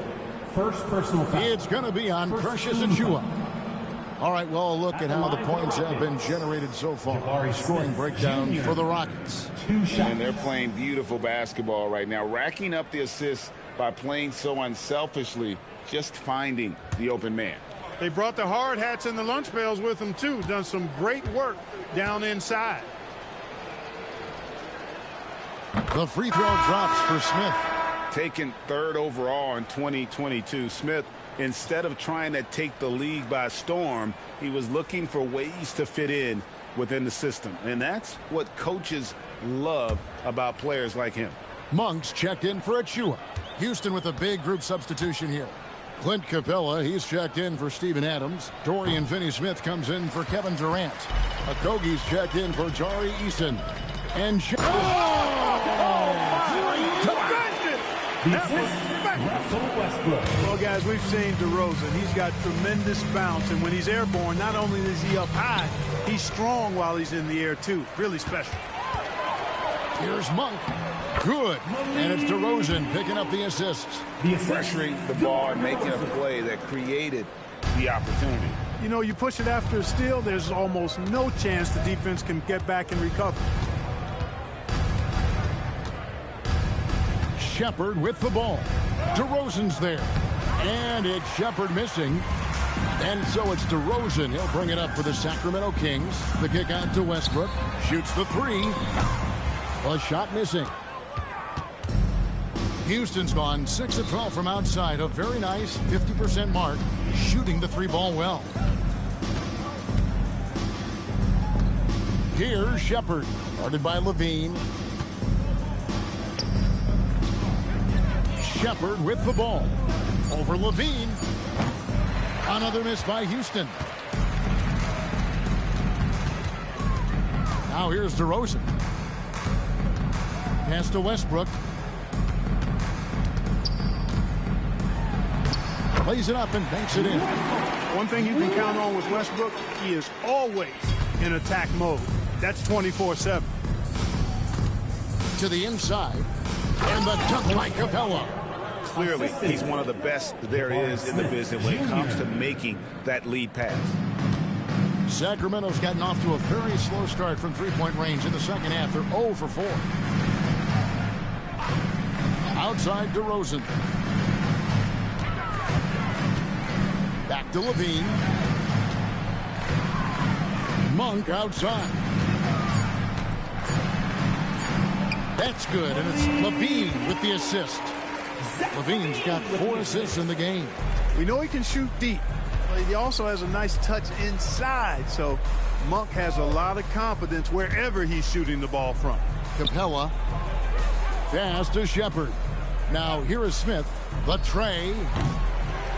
Speaker 1: First personal foul.
Speaker 2: It's going to be on Precious Achua. All right, well, look at how the points have been generated so far. Scoring breakdown for the Rockets.
Speaker 6: And they're playing beautiful basketball right now, racking up the assists by playing so unselfishly, just finding the open man.
Speaker 4: They brought the hard hats and the lunch pails with them, too. Done some great work down inside.
Speaker 2: The free throw drops for Smith.
Speaker 6: Taken 3rd overall in 2022, Smith, instead of trying to take the league by storm, he was looking for ways to fit in within the system. And that's what coaches love about players like him.
Speaker 2: Monk's checked in for Achua. Houston with a big group substitution here. Clint Capella, he's checked in for Steven Adams. Dorian Finney-Smith comes in for Kevin Durant. Okogie's checked in for Jari Eason. And
Speaker 4: Well, guys, we've seen DeRozan. He's got tremendous bounce, and when he's airborne, not only is he up high, he's strong while he's in the air, too. Really special.
Speaker 2: Here's Monk. Good. And it's DeRozan picking up the assists.
Speaker 6: Pressuring the ball and making a play that created the opportunity.
Speaker 4: You know, you push it after a steal, there's almost no chance the defense can get back and recover.
Speaker 2: Shepard with the ball. DeRozan's there. And it's Shepard missing. And so it's DeRozan. He'll bring it up for the Sacramento Kings. The kick out to Westbrook. Shoots the three. A shot missing. Houston's gone 6 of 12 from outside. A very nice 50% mark. Shooting the three ball well. Here's Shepard. Guarded by Levine. Shepard with the ball. Over Levine. Another miss by Houston. Now here's DeRozan. Pass to Westbrook. Plays it up and banks it in.
Speaker 4: One thing you can count on with Westbrook, he is always in attack mode. That's 24/7.
Speaker 2: To the inside. And the dunk by Capella.
Speaker 6: Clearly, he's one of the best there is in the business when it comes to making that lead pass.
Speaker 2: Sacramento's gotten off to a very slow start from three-point range in the second half. They're 0 for 4. Outside DeRozan. Back to Levine. Monk outside. That's good, and it's Levine with the assist. Levine's got 4 assists in the game.
Speaker 4: We know he can shoot deep, but he also has a nice touch inside, so Monk has a lot of confidence wherever he's shooting the ball from.
Speaker 2: Capella. Pass to Shepard. Now here is Smith. The tray.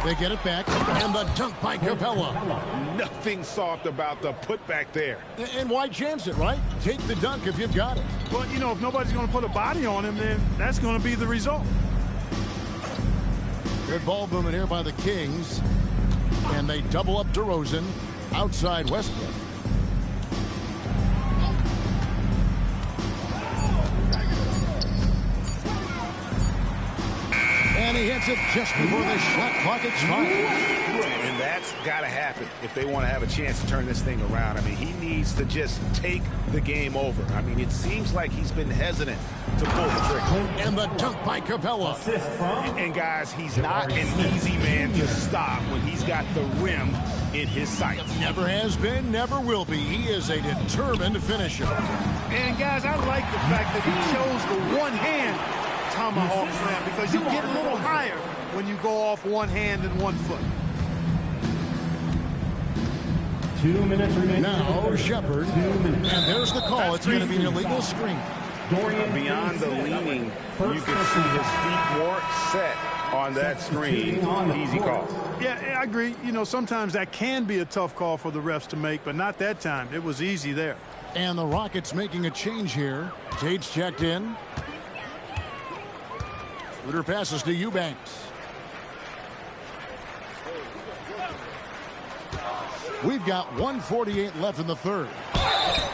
Speaker 2: They get it back, and the dunk by Capella.
Speaker 6: Nothing soft about the putback there.
Speaker 2: And why chance it, right? Take the dunk if you've got it.
Speaker 4: But, you know, if nobody's going to put a body on him, then that's going to be the result.
Speaker 2: Good ball movement here by the Kings. And they double up DeRozan outside Westbrook. And he hits it just before the shot clock expires.
Speaker 6: And that's got to happen if they want to have a chance to turn this thing around. I mean, he needs to just take the game over. I mean, it seems like he's been hesitant to pull the trigger.
Speaker 2: And the dunk by Capella.
Speaker 6: And guys, he's not an easy man to stop when he's got the rim in his sights.
Speaker 2: Never has been, never will be. He is a determined finisher.
Speaker 4: And guys, I like the fact that he chose the one-hand tomahawk slam because you get a little higher when you go off one hand and one foot.
Speaker 1: 2 minutes remaining.
Speaker 2: Now Shepard. And there's the call. It's going to be an illegal screen.
Speaker 6: Beyond the leaning, you can see his feet weren't set on that screen. Easy call.
Speaker 4: Yeah, I agree. You know, sometimes that can be a tough call for the refs to make, but not that time. It was easy there.
Speaker 2: And the Rockets making a change here. Tate's checked in. Splitter passes to Eubanks. We've got 1:48 left in the third.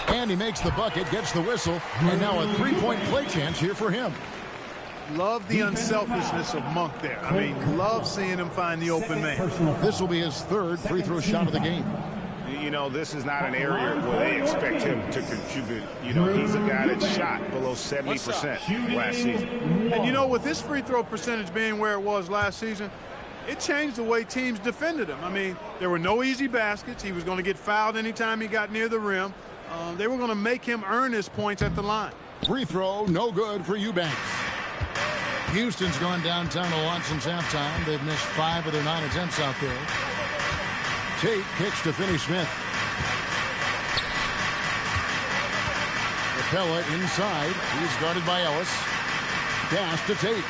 Speaker 2: And he makes the bucket, gets the whistle, and now a three-point play chance here for him.
Speaker 4: Love the unselfishness of Monk there. I mean, love seeing him find the open man.
Speaker 2: This will be his third free throw shot of the game.
Speaker 6: You know, this is not an area where they expect him to contribute. You know, he's a guy that shot below 70% last season.
Speaker 4: And, you know, with his free throw percentage being where it was last season, it changed the way teams defended him. I mean, there were no easy baskets. He was going to get fouled anytime he got near the rim. They were going to make him earn his points at the line.
Speaker 2: Free throw, no good for Eubanks. Houston's gone downtown a lot since halftime. They've missed 5 of their 9 attempts out there. Tate kicks to Finney Smith. Capella inside. He's guarded by Ellis. Pass to Tate.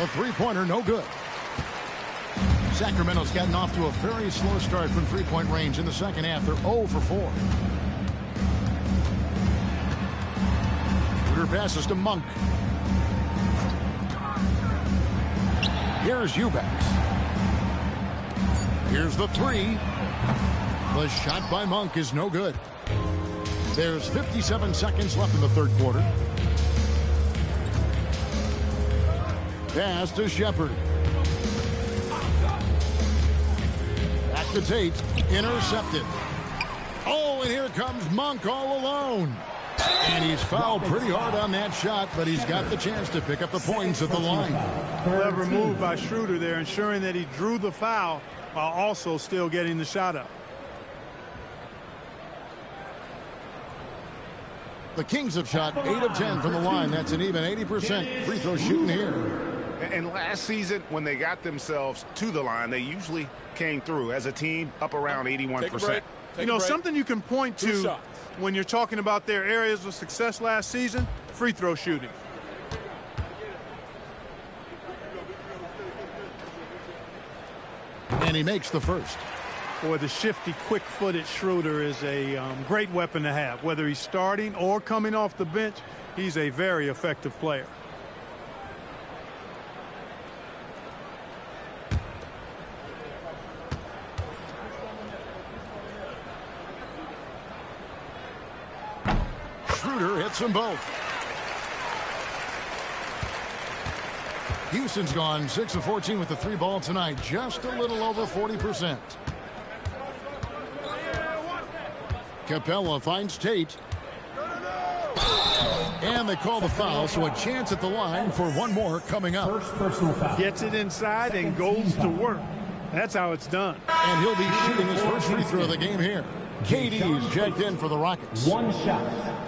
Speaker 2: A three-pointer, no good. Sacramento's gotten off to a very slow start from three-point range in the second half. They're 0 for 4. Shooter passes to Monk. Here's Eubanks. Here's the three. The shot by Monk is no good. There's 57 seconds left in the third quarter. Pass to Shepard. Back to Tate. Intercepted. Oh, and here comes Monk all alone. And he's fouled pretty hard on that shot, but he's got the chance to pick up the points at the line.
Speaker 4: Clever move by Schroeder there, ensuring that he drew the foul while also still getting the shot up.
Speaker 2: The Kings have shot 8 of 10 from the line. That's an even 80% free throw shooting here.
Speaker 6: And last season, when they got themselves to the line, they usually came through as a team up around 81%.
Speaker 4: You know, something you can point to when you're talking about their areas of success last season, free throw shooting.
Speaker 2: And he makes the first.
Speaker 4: Boy, the shifty, quick-footed Schroeder is a great weapon to have. Whether he's starting or coming off the bench, he's a very effective player.
Speaker 2: Schroeder hits them both. Houston's gone 6 of 14 with the 3 ball tonight. Just a little over 40%. Capella finds Tate. And they call the foul, so a chance at the line for one more coming up.
Speaker 1: First personal foul.
Speaker 4: Gets it inside and goes to work. That's how it's done.
Speaker 2: And he'll be shooting his first free throw of the game here. KD's checked in for the Rockets.
Speaker 1: One shot.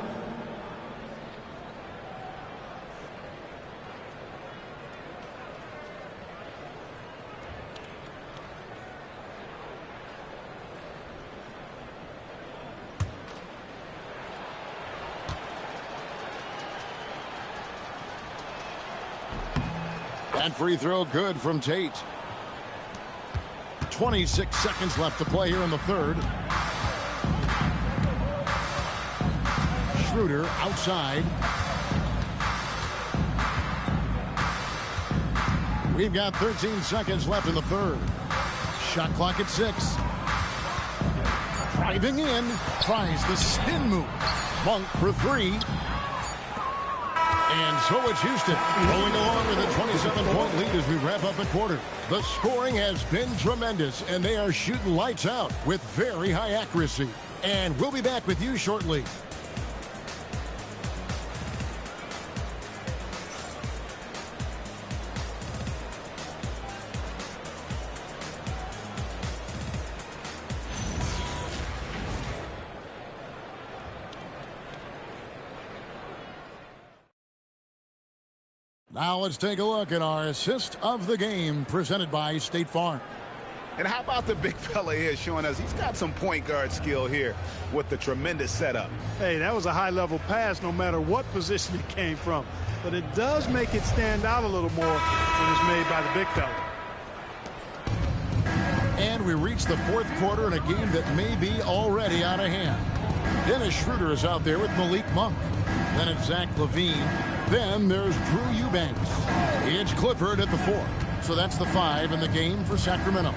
Speaker 2: That free throw good from Tate. 26 seconds left to play here in the third. Schroeder outside. We've got 13 seconds left in the third. Shot clock at 6. Driving in. Tries the spin move. Monk for 3. And so it's Houston rolling along with a 27-point lead as we wrap up the quarter. The scoring has been tremendous, and they are shooting lights out with very high accuracy. And we'll be back with you shortly. Now let's take a look at our assist of the game presented by State Farm.
Speaker 6: And how about the big fella here showing us he's got some point guard skill here with the tremendous setup.
Speaker 4: Hey, that was a high-level pass no matter what position it came from. But it does make it stand out a little more when it's made by the big fella.
Speaker 2: And we reach the fourth quarter in a game that may be already out of hand. Dennis Schroeder is out there with Malik Monk. Then it's Zach LaVine. Then there's Drew Eubanks. It's Clifford at the 4. So that's the 5 in the game for Sacramento.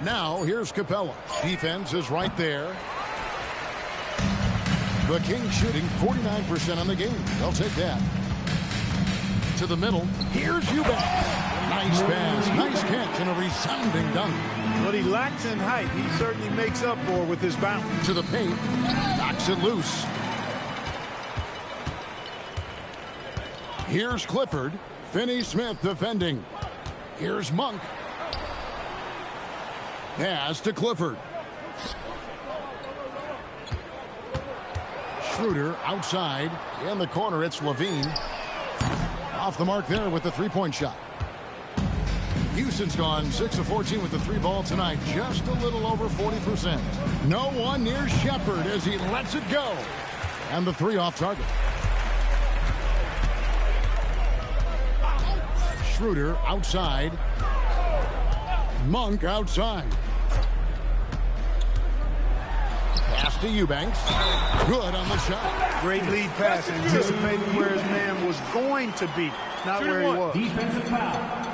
Speaker 2: Now here's Capella. Defense is right there. The Kings shooting 49% on the game. They'll take that. To the middle. Here's Eubanks. Nice pass, nice catch, and a resounding dunk.
Speaker 4: What he lacks in height, he certainly makes up for with his bounce.
Speaker 2: To the paint, knocks it loose. Here's Clifford. Finney-Smith defending. Here's Monk. Pass to Clifford. Schroeder outside. In the corner, it's Levine. Off the mark there with the three-point shot. Houston's gone 6 of 14 with the three ball tonight. Just a little over 40%. No one near Shepard as he lets it go. And the three off target. Schroeder outside. Monk outside. Pass to Eubanks. Good on the shot.
Speaker 4: Great lead pass, anticipating where his man was going to be, not where he was.
Speaker 1: Defensive foul.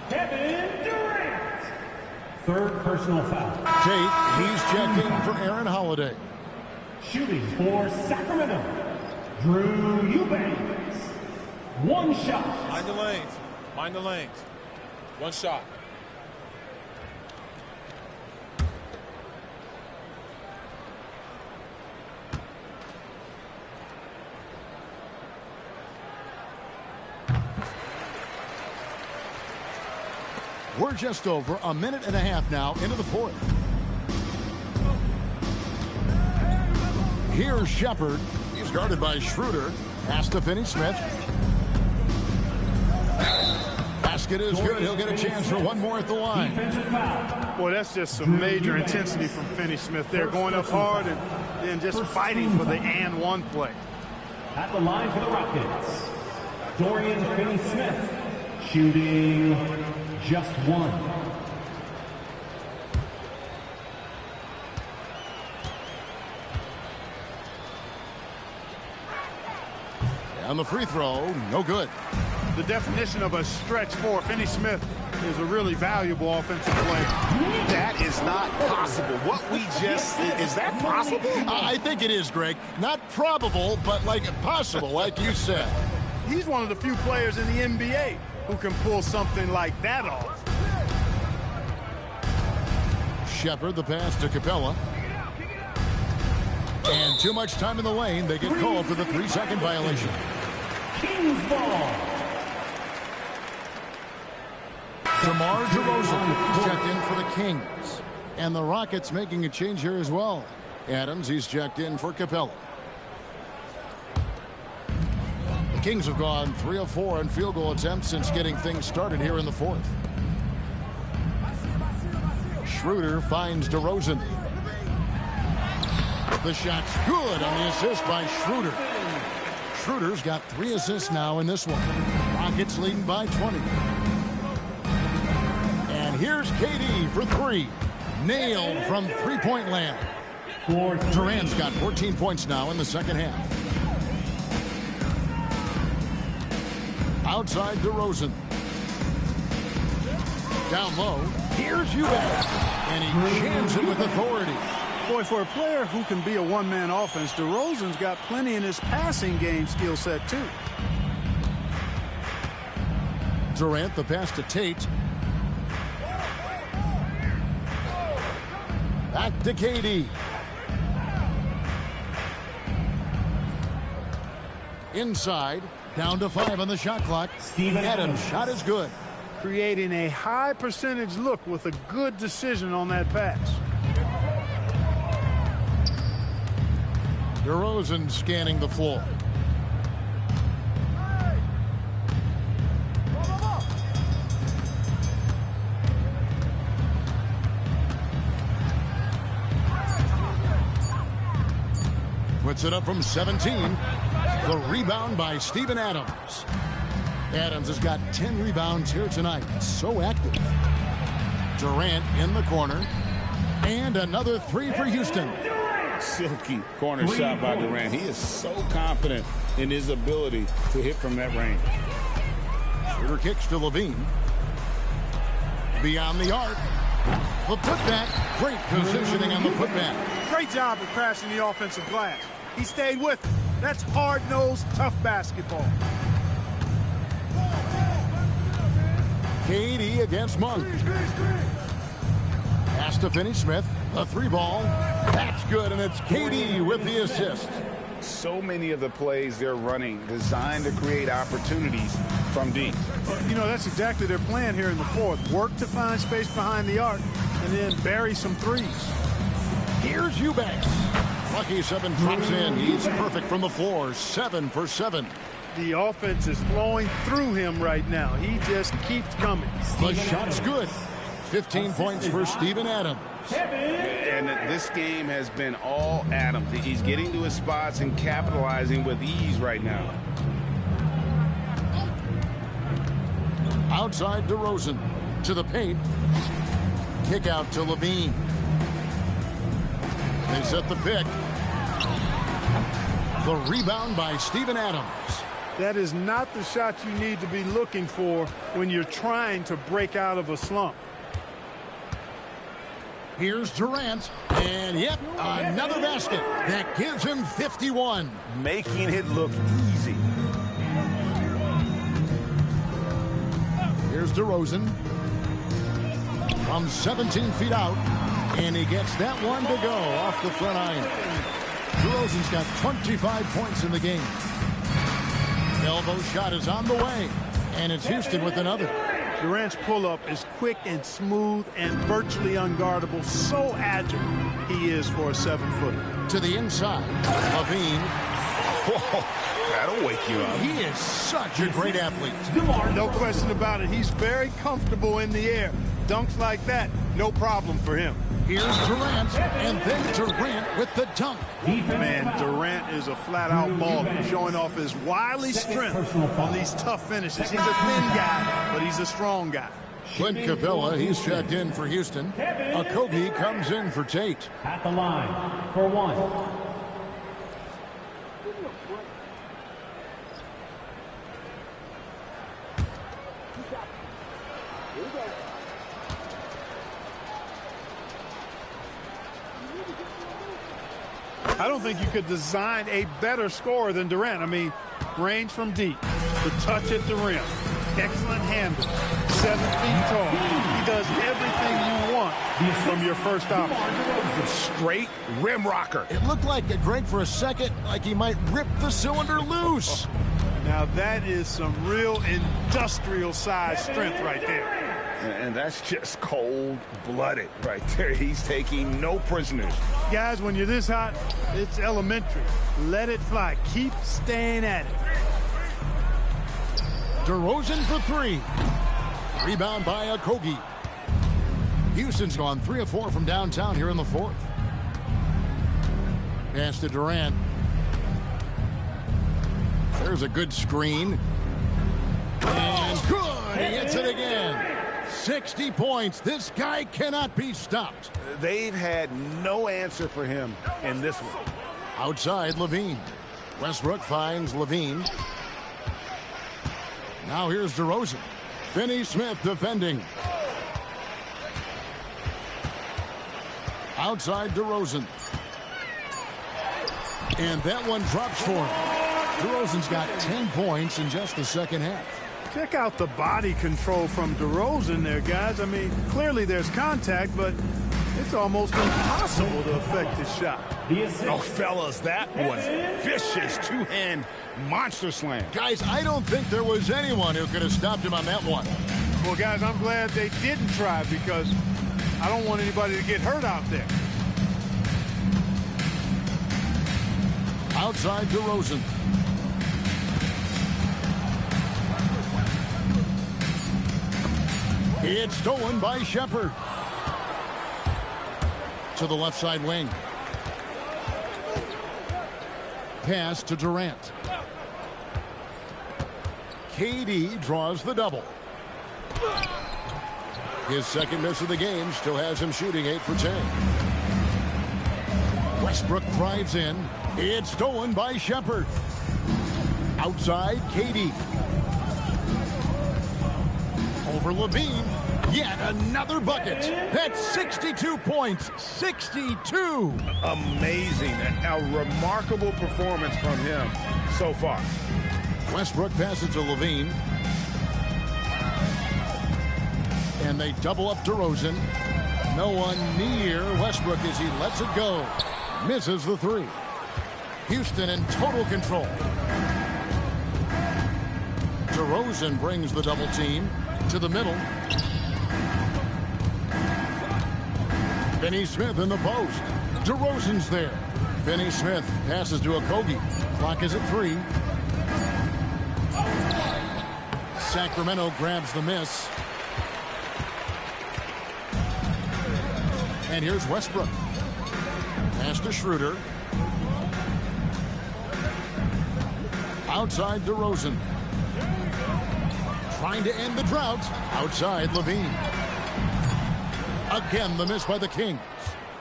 Speaker 1: Kevin Durant. Third personal foul.
Speaker 2: Tate, he's checked in for Aaron Holiday.
Speaker 1: Shooting for Sacramento, Drew Eubanks. One shot.
Speaker 7: Mind the lanes. Mind the lanes. One shot.
Speaker 2: We're just over a minute and a half now into the fourth. Here's Shepard. He's guarded by Schroeder. Pass to Finney-Smith. Basket is good. He'll get a chance for one more at the line.
Speaker 4: Boy, that's just some major intensity from Finney-Smith there, going up hard and just fighting for the and one play.
Speaker 1: At the line for the Rockets, Dorian Finney-Smith, shooting just one.
Speaker 2: And the free throw, no good.
Speaker 4: The definition of a stretch four, Finney-Smith is a really valuable offensive player.
Speaker 6: That is not possible. What we just, is that possible?
Speaker 2: I think it is, Greg. Not probable, but like possible, like you said.
Speaker 4: He's one of the few players in the NBA who can pull something like that off.
Speaker 2: Shepard, the pass to Capella. And too much time in the lane. They get called for the 3-second violation.
Speaker 1: Kings ball.
Speaker 2: DeMar DeRozan checked in for the Kings. And the Rockets making a change here as well. Adams, he's checked in for Capella. The Kings have gone 3 of 4 on field goal attempts since getting things started here in the fourth. Schroeder finds DeRozan. The shot's good on the assist by Schroeder. Schroeder's got 3 assists now in this one. Rockets leading by 20. And here's KD for 3. Nailed from three-point land. Durant's got 14 points now in the second half. Outside DeRozan. Down low. Here's Eubanks. And he jams it with authority.
Speaker 4: Boy, for a player who can be a one-man offense, DeRozan's got plenty in his passing game skill set, too.
Speaker 2: Durant, the pass to Tate. Back to KD. Inside. Down to 5 on the shot clock. Adams' shot is good.
Speaker 4: Creating a high percentage look with a good decision on that pass.
Speaker 2: DeRozan scanning the floor. Puts it up from 17. The rebound by Steven Adams. Adams has got 10 rebounds here tonight. So active. Durant in the corner. And another 3 for Houston.
Speaker 6: Silky corner shot by Durant. He is so confident in his ability to hit from that range.
Speaker 2: Schroeder kicks to Levine. Beyond the arc. The putback. Great positioning on the putback.
Speaker 4: Great job of crashing the offensive glass. He stayed with it. That's hard-nosed, tough basketball.
Speaker 2: KD against Monk. Pass to Finney-Smith. A three ball. That's good, and it's KD with the assist.
Speaker 6: So many of the plays they're running designed to create opportunities from deep.
Speaker 4: You know, that's exactly their plan here in the fourth. Work to find space behind the arc and then bury some threes.
Speaker 2: Here's Eubanks. Lucky 7 drops in. He's perfect from the floor. 7 for 7.
Speaker 4: The offense is flowing through him right now. He just keeps coming.
Speaker 2: The shot's good. 15 points for Steven Adams.
Speaker 6: And this game has been all Adams. He's getting to his spots and capitalizing with ease right now.
Speaker 2: Outside DeRozan. To the paint. Kick out to Levine. They set the pick. The rebound by Steven Adams.
Speaker 4: That is not the shot you need to be looking for when you're trying to break out of a slump.
Speaker 2: Here's Durant, and yep, another basket that gives him 51.
Speaker 6: Making it look easy.
Speaker 2: Here's DeRozan from 17 feet out, and he gets that one to go off the front iron. DeRozan's got 25 points in the game. Elbow shot is on the way, and it's Houston with another.
Speaker 4: Durant's pull-up is quick and smooth and virtually unguardable. So agile he is for a 7-footer.
Speaker 2: To the inside, Levine.
Speaker 6: Whoa, that'll wake you up.
Speaker 2: He is such a great athlete.
Speaker 4: No question about it. He's very comfortable in the air. Dunks like that, no problem for him.
Speaker 2: Here's Durant, and then Durant with the dunk.
Speaker 4: Man, Durant is a flat-out baller, showing off his wily strength on these tough finishes. He's a thin guy, but he's a strong guy.
Speaker 2: Clint Capella, he's checked in for Houston. Okogie comes in for Tate.
Speaker 1: At the line for one.
Speaker 4: I don't think you could design a better scorer than Durant. I mean, range from deep, the touch at the rim, excellent handle, 7 feet tall. He does everything you want from your first option.
Speaker 6: Straight rim rocker.
Speaker 2: It looked like a Greg for a second, like he might rip the cylinder loose.
Speaker 4: Now that is some real industrial size strength right there.
Speaker 6: And that's just cold-blooded right there. He's taking no prisoners.
Speaker 4: Guys, when you're this hot, it's elementary. Let it fly. Keep staying at it.
Speaker 2: DeRozan for 3. Rebound by Okogie. Houston's gone 3 of 4 from downtown here in the fourth. Pass to Durant. There's a good screen. And good! He hits it again. 60 points. This guy cannot be stopped.
Speaker 6: They've had no answer for him in this one.
Speaker 2: Outside, Levine. Westbrook finds Levine. Now here's DeRozan. Finney-Smith defending. Outside DeRozan. And that one drops for him. DeRozan's got 10 points in just the second half.
Speaker 4: Check out the body control from DeRozan there, guys. I mean, clearly there's contact, but it's almost impossible to affect his shot.
Speaker 6: Oh, fellas, that was vicious two-hand monster slam.
Speaker 2: Guys, I don't think there was anyone who could have stopped him on that one.
Speaker 4: Well, guys, I'm glad they didn't try because I don't want anybody to get hurt out there.
Speaker 2: Outside DeRozan. It's stolen by Shepard. To the left side wing. Pass to Durant. KD draws the double. His second miss of the game still has him shooting 8 for 10. Westbrook drives in. It's stolen by Shepard. Outside, KD. Over Levine. Yet another bucket. That's 62 points. 62.
Speaker 6: Amazing. A remarkable performance from him so far.
Speaker 2: Westbrook passes to Levine. And they double up DeRozan. No one near Westbrook as he lets it go. Misses the three. Houston in total control. DeRozan brings the double team to the middle. Finney-Smith in the post. DeRozan's there. Finney-Smith passes to Okogie. Clock is at 3. Sacramento grabs the miss. And here's Westbrook. Pass to Schroeder. Outside DeRozan. Trying to end the drought. Outside Levine. Again, the miss by the Kings.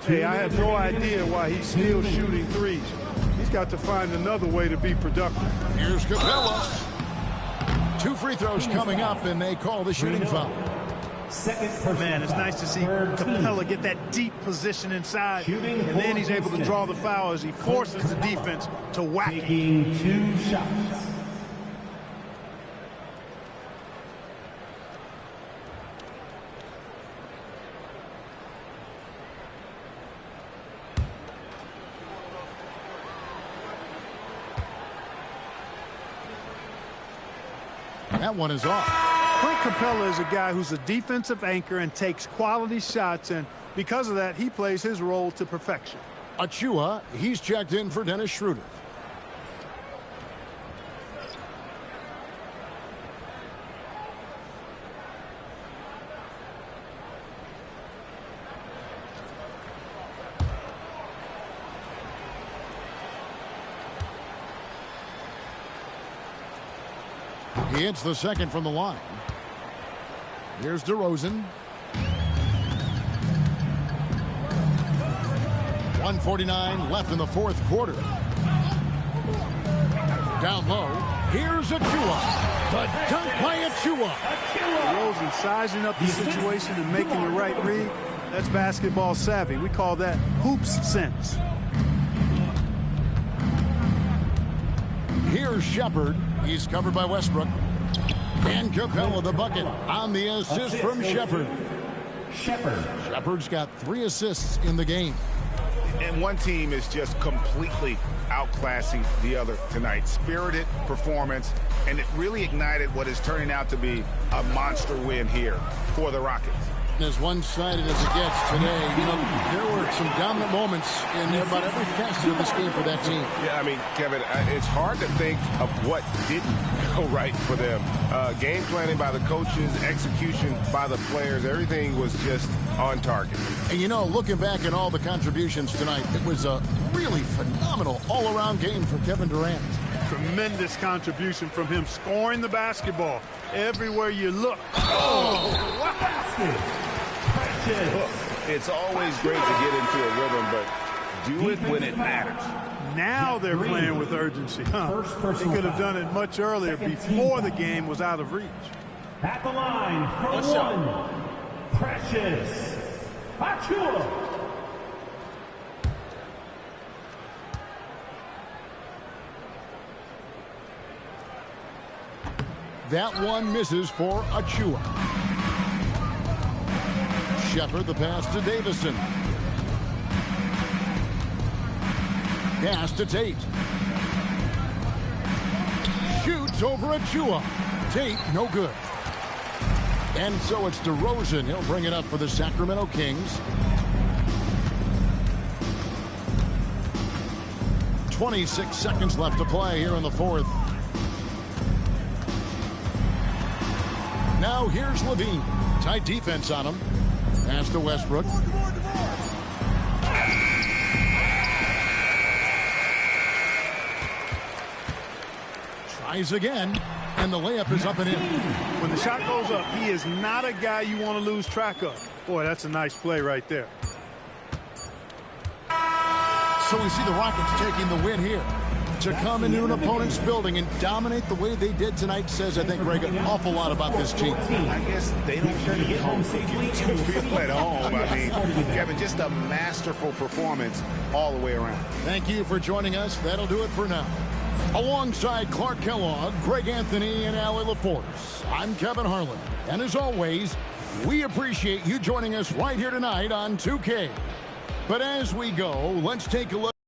Speaker 4: Hey, I have no idea why he's still shooting threes. He's got to find another way to be productive.
Speaker 2: Here's Capella. 2 free throws coming up, and they call the shooting foul.
Speaker 4: Man, it's nice to see Capella get that deep position inside, and then he's able to draw the foul as he forces the defense to whack it.
Speaker 1: Taking 2 shots.
Speaker 2: That one is off.
Speaker 4: Clint Capella is a guy who's a defensive anchor and takes quality shots, and because of that, he plays his role to perfection.
Speaker 2: Achua, he's checked in for Dennis Schroeder. He hits the second from the line. Here's DeRozan. 1:49 left in the fourth quarter. Down low. Here's Achua. The dunk by Achua.
Speaker 4: DeRozan sizing up the situation and making the right read. That's basketball savvy. We call that hoops sense.
Speaker 2: Here's Shepard. He's covered by Westbrook. And Capella the bucket on the assist from Shepard. Shepard's got 3 assists in the game.
Speaker 6: And one team is just completely outclassing the other tonight. Spirited performance, and it really ignited what is turning out to be a monster win here for the Rockets.
Speaker 2: As one-sided as it gets today, you know, there were some dominant moments in about every facet of this game for that team.
Speaker 9: Yeah, I mean, Kevin, it's hard to think of what didn't go right for them. Game planning by the coaches, execution by the players, everything was just on target.
Speaker 2: And, you know, looking back at all the contributions tonight, it was a really phenomenal all-around game for Kevin Durant.
Speaker 4: Tremendous contribution from him, scoring the basketball everywhere you look.
Speaker 1: Oh, basket.
Speaker 6: Look, it's always great to get into a rhythm, but do it when it matters.
Speaker 4: Now they're playing with urgency. They could have done it much earlier before the game was out of reach.
Speaker 1: At the line for one, Precious Achiuwa.
Speaker 2: That one misses for Achua. Shepard the pass to Davison. Pass to Tate. Shoots over Achua. Tate, no good. And so it's DeRozan. He'll bring it up for the Sacramento Kings. 26 seconds left to play here in the fourth. Now here's Levine. Tight defense on him. Pass to Westbrook. Tries again, and the layup is up and in.
Speaker 4: When the shot goes up, he is not a guy you want to lose track of. Boy, that's a nice play right there.
Speaker 2: So we see the Rockets taking the win here. To come into an opponent's building and dominate the way they did tonight says, I think, Greg, an awful lot about this team.
Speaker 6: I guess they don't feel home safely. Feel at home. I mean, Kevin, just a masterful performance all the way around.
Speaker 2: Thank you for joining us. That'll do it for now. Alongside Clark Kellogg, Greg Anthony, and Allie LaForce, I'm Kevin Harlan. And as always, We appreciate you joining us right here tonight on 2K. But as we go, let's take a look.